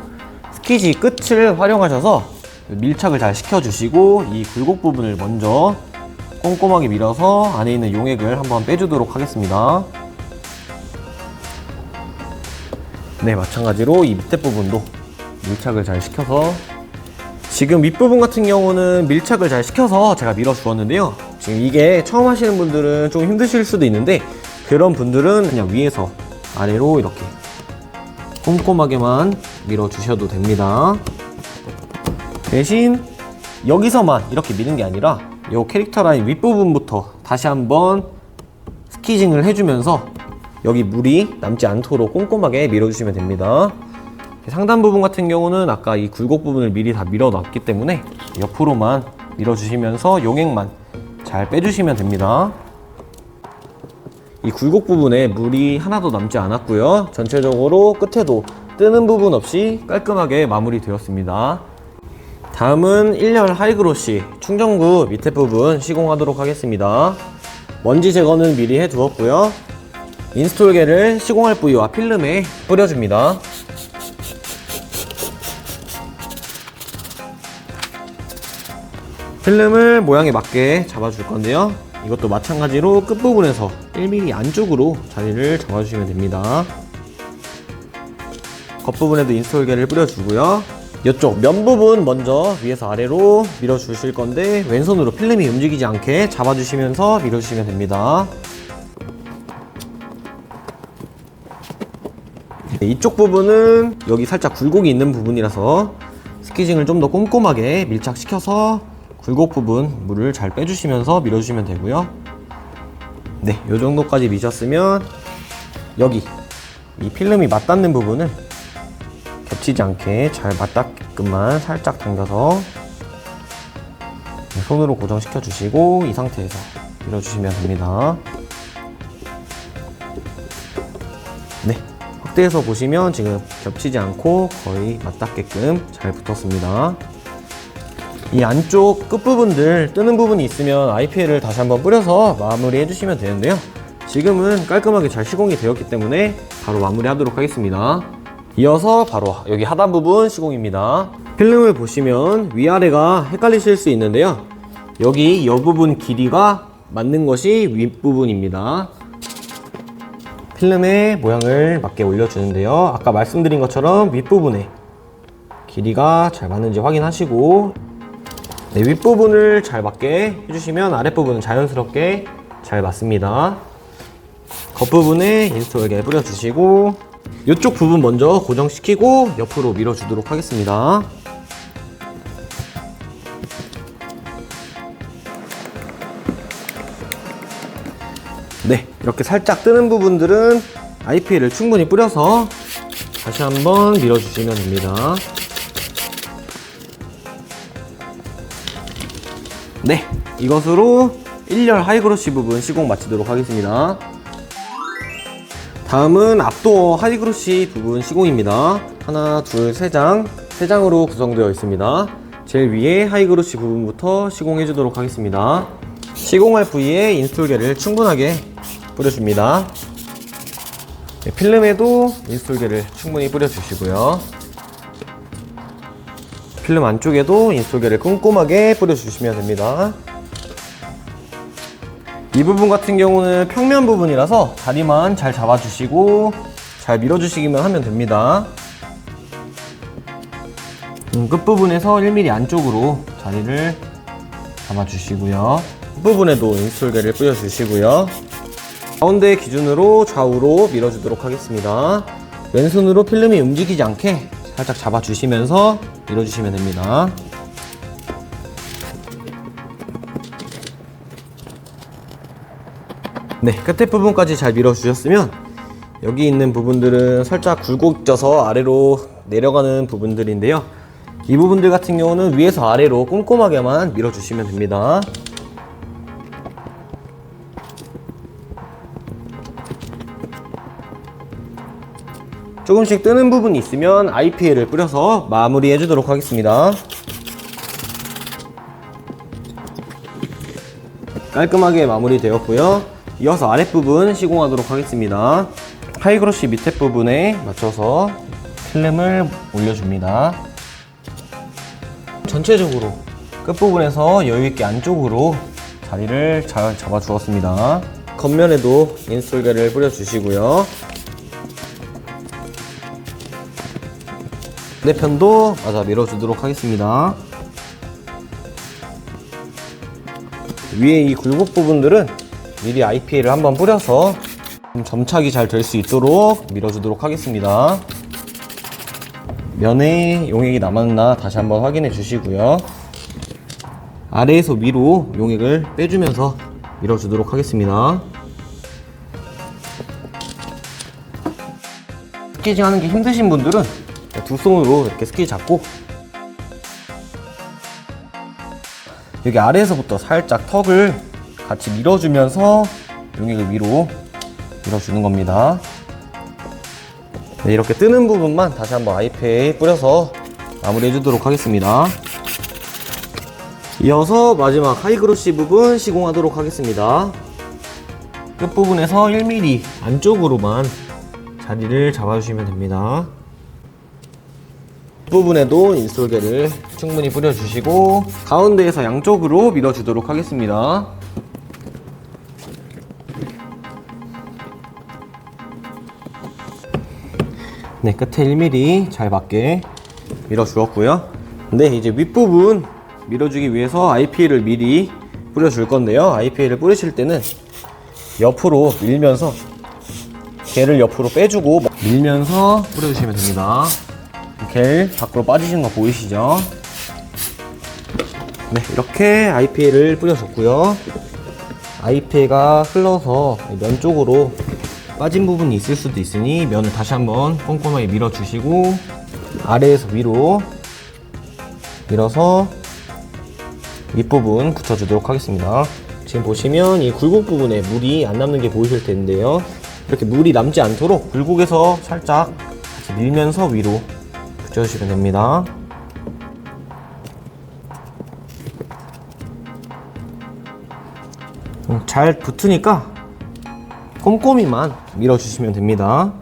스키지 끝을 활용하셔서 밀착을 잘 시켜주시고 이 굴곡 부분을 먼저 꼼꼼하게 밀어서 안에 있는 용액을 한번 빼주도록 하겠습니다. 네, 마찬가지로 이 밑에 부분도 밀착을 잘 시켜서 지금 윗부분 같은 경우는 밀착을 잘 시켜서 제가 밀어 주었는데요. 지금 이게 처음 하시는 분들은 좀 힘드실 수도 있는데 그런 분들은 그냥 위에서 아래로 이렇게 꼼꼼하게만 밀어 주셔도 됩니다. 대신 여기서만 이렇게 미는 게 아니라 이 캐릭터 라인 윗부분부터 다시 한번 스키징을 해주면서 여기 물이 남지 않도록 꼼꼼하게 밀어주시면 됩니다. 상단 부분 같은 경우는 아까 이 굴곡 부분을 미리 다 밀어 놨기 때문에 옆으로만 밀어주시면서 용액만 잘 빼주시면 됩니다. 이 굴곡 부분에 물이 하나도 남지 않았고요. 전체적으로 끝에도 뜨는 부분 없이 깔끔하게 마무리 되었습니다. 다음은 1열 하이그로시 충전구 밑에 부분 시공하도록 하겠습니다. 먼지 제거는 미리 해두었고요. 인스톨계를 시공할 부위와 필름에 뿌려줍니다. 필름을 모양에 맞게 잡아줄 건데요. 이것도 마찬가지로 끝부분에서 1mm 안쪽으로 자리를 잡아주시면 됩니다. 겉부분에도 인스톨계를 뿌려주고요. 이쪽 면 부분 먼저 위에서 아래로 밀어주실 건데 왼손으로 필름이 움직이지 않게 잡아주시면서 밀어주시면 됩니다. 이쪽 부분은 여기 살짝 굴곡이 있는 부분이라서 스키징을 좀 더 꼼꼼하게 밀착시켜서 굴곡 부분 물을 잘 빼주시면서 밀어주시면 되고요. 네, 이 정도까지 미셨으면 여기 이 필름이 맞닿는 부분을 겹치지 않게 잘 맞닿게끔만 살짝 당겨서 손으로 고정시켜 주시고 이 상태에서 밀어주시면 됩니다. 네, 확대해서 보시면 지금 겹치지 않고 거의 맞닿게끔 잘 붙었습니다. 이 안쪽 끝부분들 뜨는 부분이 있으면 IPL을 다시 한번 뿌려서 마무리 해주시면 되는데요. 지금은 깔끔하게 잘 시공이 되었기 때문에 바로 마무리 하도록 하겠습니다. 이어서 바로 여기 하단 부분 시공입니다. 필름을 보시면 위아래가 헷갈리실 수 있는데요. 여기 이 부분 길이가 맞는 것이 윗부분입니다. 필름의 모양을 맞게 올려주는데요. 아까 말씀드린 것처럼 윗부분에 길이가 잘 맞는지 확인하시고 네, 윗부분을 잘 맞게 해주시면 아랫부분은 자연스럽게 잘 맞습니다. 겉부분에 인스톨계 뿌려주시고 이쪽 부분 먼저 고정시키고 옆으로 밀어주도록 하겠습니다. 네, 이렇게 살짝 뜨는 부분들은 IPL을 충분히 뿌려서 다시 한번 밀어주시면 됩니다. 네, 이것으로 1열 하이그로시 부분 시공 마치도록 하겠습니다. 다음은 앞도어 하이그로시 부분 시공입니다. 하나, 둘, 세 장으로 구성되어 있습니다. 제일 위에 하이그로시 부분부터 시공해 주도록 하겠습니다. 시공할 부위에 인스톨계를 충분하게 뿌려줍니다. 네, 필름에도 인스톨계를 충분히 뿌려주시고요. 필름 안쪽에도 인스톨계를 꼼꼼하게 뿌려주시면 됩니다. 이 부분 같은 경우는 평면 부분이라서 자리만 잘 잡아주시고 잘 밀어주시기만 하면 됩니다. 끝부분에서 1mm 안쪽으로 자리를 잡아주시고요. 끝부분에도 인스톨계를 뿌려주시고요. 가운데 기준으로 좌우로 밀어주도록 하겠습니다. 왼손으로 필름이 움직이지 않게 살짝 잡아주시면서 밀어주시면 됩니다. 네, 끝에 부분까지 잘 밀어주셨으면 여기 있는 부분들은 살짝 굴곡져서 아래로 내려가는 부분들인데요. 이 부분들 같은 경우는 위에서 아래로 꼼꼼하게만 밀어주시면 됩니다. 조금씩 뜨는 부분이 있으면 IPL을 뿌려서 마무리 해주도록 하겠습니다. 깔끔하게 마무리 되었고요. 이어서 아랫부분 시공하도록 하겠습니다. 하이그로시 밑에 부분에 맞춰서 필름을 올려줍니다. 전체적으로 끝부분에서 여유있게 안쪽으로 자리를 잘 잡아주었습니다. 겉면에도 인스톨계를 뿌려주시고요. 반대편도 맞아 밀어주도록 하겠습니다. 위에 이 굴곡 부분들은 미리 IPL을 한번 뿌려서 점착이 잘 될 수 있도록 밀어주도록 하겠습니다. 면에 용액이 남았나 다시 한번 확인해 주시고요. 아래에서 위로 용액을 빼주면서 밀어주도록 하겠습니다. 스키징 하는 게 힘드신 분들은 두 손으로 이렇게 스키 잡고 여기 아래에서부터 살짝 턱을 같이 밀어주면서 용액을 위로 밀어주는 겁니다. 네, 이렇게 뜨는 부분만 다시 한번 IPA 뿌려서 마무리 해주도록 하겠습니다. 이어서 마지막 하이그로시 부분 시공하도록 하겠습니다. 끝부분에서 1mm 안쪽으로만 자리를 잡아주시면 됩니다. 부분에도 인솔계를 충분히 뿌려주시고 가운데에서 양쪽으로 밀어주도록 하겠습니다. 네, 끝에 1mm 잘 맞게 밀어주었고요. 네, 이제 윗부분 밀어주기 위해서 IPA를 미리 뿌려줄 건데요. IPA를 뿌리실 때는 옆으로 밀면서 겔을 옆으로 빼주고 밀면서 뿌려주시면 됩니다. 겔 밖으로 빠지신 거 보이시죠? 네, 이렇게 IPA를 뿌려줬고요. IPA가 흘러서 면 쪽으로 빠진 부분이 있을 수도 있으니 면을 다시 한번 꼼꼼하게 밀어주시고 아래에서 위로 밀어서 윗부분 붙여주도록 하겠습니다. 지금 보시면 이 굴곡 부분에 물이 안 남는 게 보이실 텐데요. 이렇게 물이 남지 않도록 굴곡에서 살짝 같이 밀면서 위로 붙여주시면 됩니다. 잘 붙으니까 꼼꼼히만 밀어주시면 됩니다.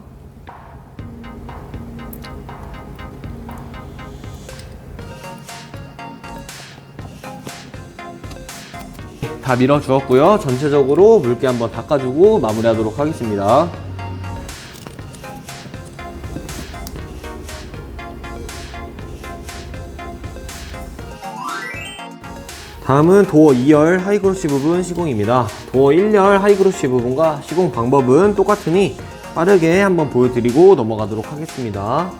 다 밀어주었고요. 전체적으로 물기 한번 닦아주고 마무리하도록 하겠습니다. 다음은 도어 2열 하이그로시 부분 시공입니다. 도어 1열 하이그로시 부분과 시공 방법은 똑같으니 빠르게 한번 보여드리고 넘어가도록 하겠습니다.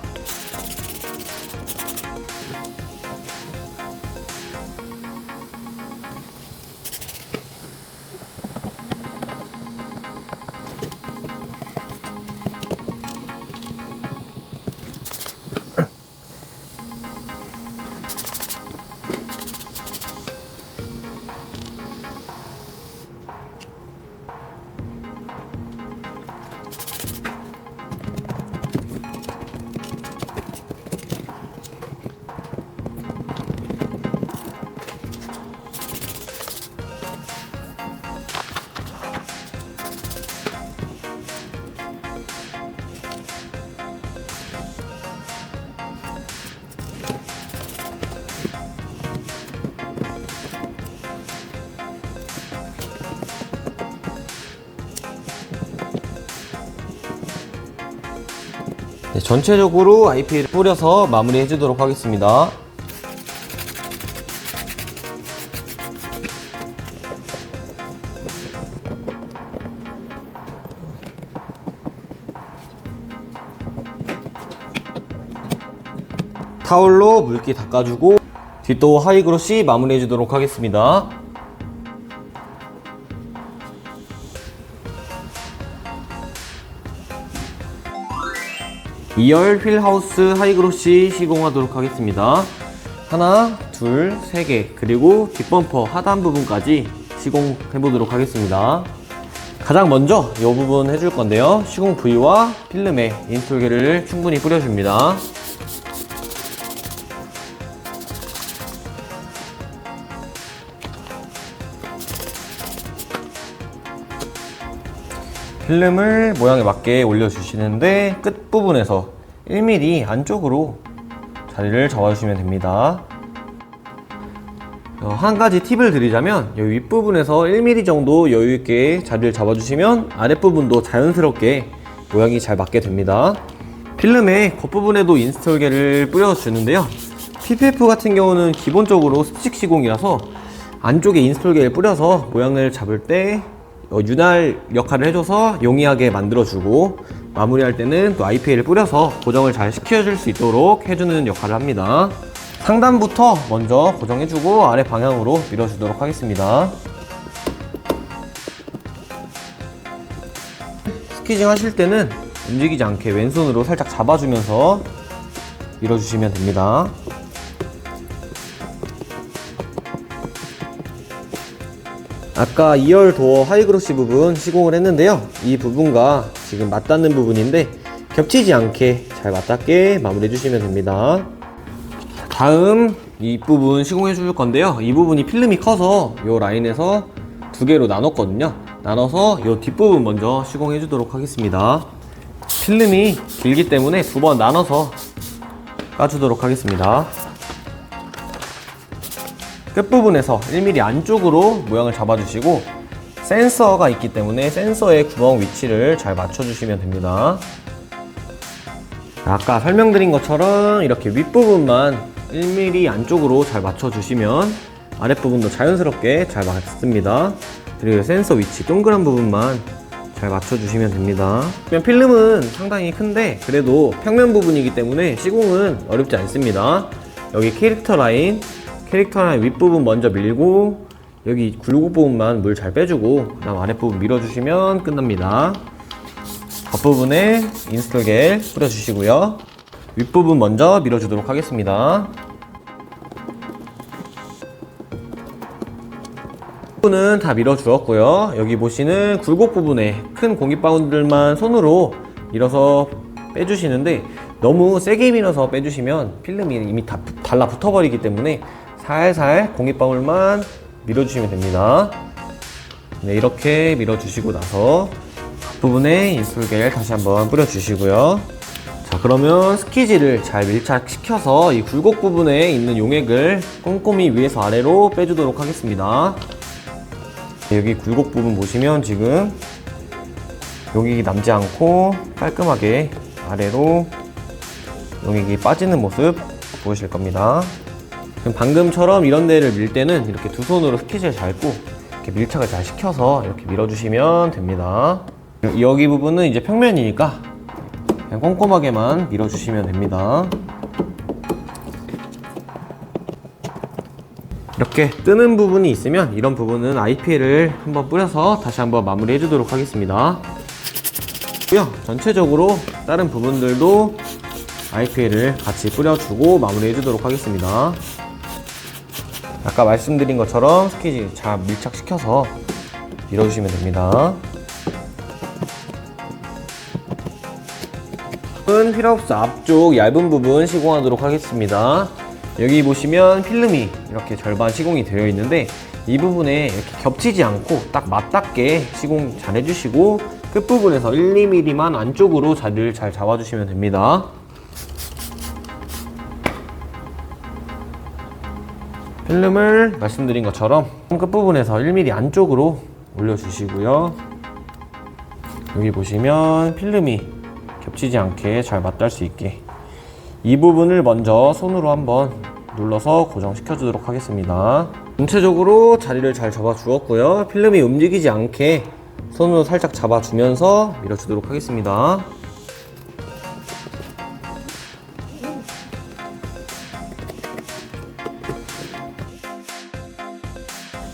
네, 전체적으로 IPA를 뿌려서 마무리 해주도록 하겠습니다. 타올로 물기 닦아주고 뒷도어 하이그로시 마무리 해주도록 하겠습니다. 이열 휠하우스 하이그로시 시공하도록 하겠습니다. 하나, 둘, 세 개, 그리고 뒷범퍼 하단 부분까지 시공해보도록 하겠습니다. 가장 먼저 이 부분 해줄 건데요. 시공 부위와 필름에 인솔계를 충분히 뿌려줍니다. 필름을 모양에 맞게 올려주시는데 끝부분에서 1mm 안쪽으로 자리를 잡아주시면 됩니다. 한 가지 팁을 드리자면 여기 윗부분에서 1mm 정도 여유있게 자리를 잡아주시면 아랫부분도 자연스럽게 모양이 잘 맞게 됩니다. 필름의 겉부분에도 인스톨계를 뿌려주는데요. PPF 같은 경우는 기본적으로 스틱 시공이라서 안쪽에 인스톨계를 뿌려서 모양을 잡을 때 윤활 역할을 해줘서 용이하게 만들어주고 마무리할 때는 또 IPA를 뿌려서 고정을 잘 시켜줄 수 있도록 해주는 역할을 합니다. 상단부터 먼저 고정해주고 아래 방향으로 밀어주도록 하겠습니다. 스퀴징 하실 때는 움직이지 않게 왼손으로 살짝 잡아주면서 밀어주시면 됩니다. 아까 2열 도어 하이그로시 부분 시공을 했는데요. 이 부분과 지금 맞닿는 부분인데 겹치지 않게 잘 맞닿게 마무리해 주시면 됩니다. 다음 이 부분 시공해 줄 건데요. 이 부분이 필름이 커서 이 라인에서 두 개로 나눴거든요. 나눠서 이 뒷부분 먼저 시공해 주도록 하겠습니다. 필름이 길기 때문에 두 번 나눠서 까주도록 하겠습니다. 끝부분에서 1mm 안쪽으로 모양을 잡아주시고 센서가 있기 때문에 센서의 구멍 위치를 잘 맞춰주시면 됩니다. 아까 설명드린 것처럼 이렇게 윗부분만 1mm 안쪽으로 잘 맞춰주시면 아랫부분도 자연스럽게 잘 맞습니다. 그리고 센서 위치 동그란 부분만 잘 맞춰주시면 됩니다. 필름은 상당히 큰데 그래도 평면 부분이기 때문에 시공은 어렵지 않습니다. 여기 캐릭터 라인 윗부분 먼저 밀고 여기 굴곡 부분만 물 잘 빼주고 그 다음 아랫부분 밀어주시면 끝납니다. 겉부분에 인스톨 겔 뿌려주시고요. 윗부분 먼저 밀어주도록 하겠습니다. 부분은 다 밀어주었고요. 여기 보시는 굴곡 부분에 큰 공기방울들만 손으로 밀어서 빼주시는데 너무 세게 밀어서 빼주시면 필름이 이미 다 달라붙어 버리기 때문에 살살 공기방울만 밀어주시면 됩니다. 네, 이렇게 밀어주시고 나서 부분에 인솔겔 다시 한번 뿌려주시고요. 자, 그러면 스키지를 잘 밀착시켜서 이 굴곡 부분에 있는 용액을 꼼꼼히 위에서 아래로 빼주도록 하겠습니다. 여기 굴곡 부분 보시면 지금 용액이 남지 않고 깔끔하게 아래로 용액이 빠지는 모습 보이실 겁니다. 그럼 방금처럼 이런 데를 밀 때는 이렇게 두 손으로 스키지를 잡고 이렇게 밀착을 잘 시켜서 이렇게 밀어주시면 됩니다. 여기 부분은 이제 평면이니까 그냥 꼼꼼하게만 밀어주시면 됩니다. 이렇게 뜨는 부분이 있으면 이런 부분은 IPL을 한번 뿌려서 다시 한번 마무리 해주도록 하겠습니다. 전체적으로 다른 부분들도 IPL을 같이 뿌려주고 마무리 해주도록 하겠습니다. 아까 말씀드린 것처럼 스키지 잘 밀착시켜서 밀어주시면 됩니다. 휠하우스 앞쪽 얇은 부분 시공하도록 하겠습니다. 여기 보시면 필름이 이렇게 절반 시공이 되어 있는데 이 부분에 이렇게 겹치지 않고 딱 맞닿게 시공 잘 해주시고 끝부분에서 1, 2mm만 안쪽으로 자리를 잘 잡아주시면 됩니다. 필름을 말씀드린 것처럼 끝부분에서 1mm 안쪽으로 올려주시고요. 여기 보시면 필름이 겹치지 않게 잘 맞닿을 수 있게 이 부분을 먼저 손으로 한번 눌러서 고정시켜 주도록 하겠습니다. 전체적으로 자리를 잘 잡아 주었고요. 필름이 움직이지 않게 손으로 살짝 잡아 주면서 밀어 주도록 하겠습니다.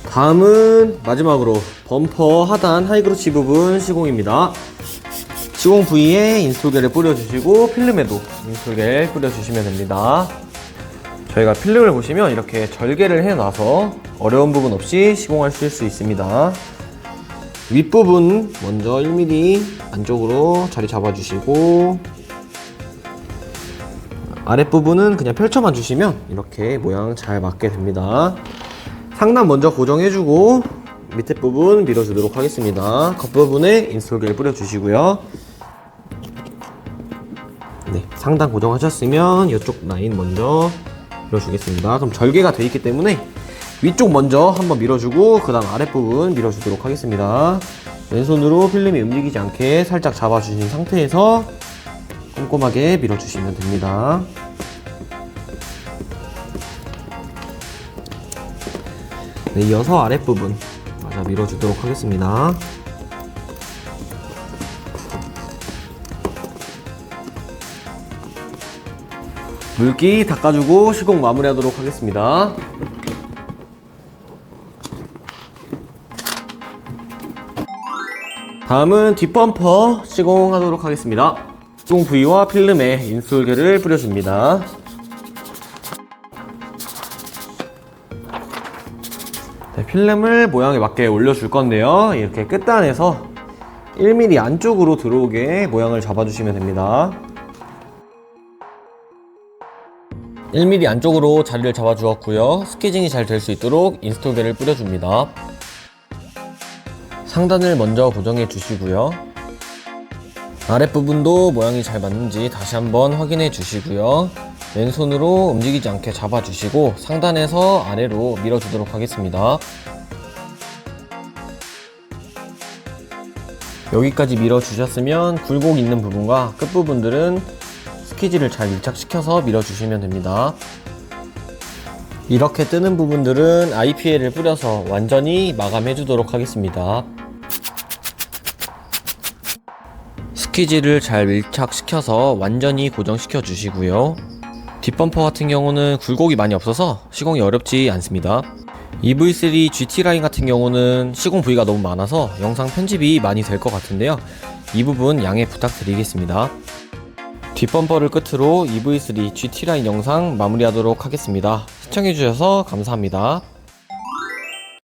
다음은 마지막으로 범퍼 하단 하이그로치 부분 시공입니다. 시공 부위에 인솔겔을 뿌려주시고 필름에도 인솔겔 뿌려주시면 됩니다. 저희가 필름을 보시면 이렇게 절개를 해놔서 어려운 부분 없이 시공하실 수 있습니다. 윗부분 먼저 1mm 안쪽으로 자리 잡아주시고 아랫부분은 그냥 펼쳐만 주시면 이렇게 모양 잘 맞게 됩니다. 상단 먼저 고정해주고 밑에 부분 밀어주도록 하겠습니다. 겉부분에 인솔겔 뿌려주시고요. 네, 상단 고정하셨으면 이쪽 라인 먼저 밀어주겠습니다. 그럼 절개가 되어 있기 때문에 위쪽 먼저 한번 밀어주고 그 다음 아랫부분 밀어주도록 하겠습니다. 왼손으로 필름이 움직이지 않게 살짝 잡아주신 상태에서 꼼꼼하게 밀어주시면 됩니다. 네, 이어서 아랫부분 맞아 밀어주도록 하겠습니다. 물기 닦아주고 시공 마무리하도록 하겠습니다. 다음은 뒷범퍼 시공하도록 하겠습니다. 시공 부위와 필름에 인솔겔을 뿌려줍니다. 네, 필름을 모양에 맞게 올려줄 건데요. 이렇게 끝단에서 1mm 안쪽으로 들어오게 모양을 잡아주시면 됩니다. 1mm 안쪽으로 자리를 잡아 주었고요. 스키징이 잘 될 수 있도록 인스톨계를 뿌려줍니다. 상단을 먼저 고정해 주시고요. 아랫부분도 모양이 잘 맞는지 다시 한번 확인해 주시고요. 왼손으로 움직이지 않게 잡아 주시고 상단에서 아래로 밀어 주도록 하겠습니다. 여기까지 밀어 주셨으면 굴곡 있는 부분과 끝부분들은 스키지를 잘 밀착시켜서 밀어 주시면 됩니다. 이렇게 뜨는 부분들은 IPA를 뿌려서 완전히 마감해 주도록 하겠습니다. 스키지를 잘 밀착시켜서 완전히 고정시켜 주시고요. 뒷범퍼 같은 경우는 굴곡이 많이 없어서 시공이 어렵지 않습니다. EV3 GT 라인 같은 경우는 시공 부위가 너무 많아서 영상 편집이 많이 될 것 같은데요. 이 부분 양해 부탁드리겠습니다. 뒷범퍼를 끝으로 EV3 GT 라인 영상 마무리하도록 하겠습니다. 시청해주셔서 감사합니다.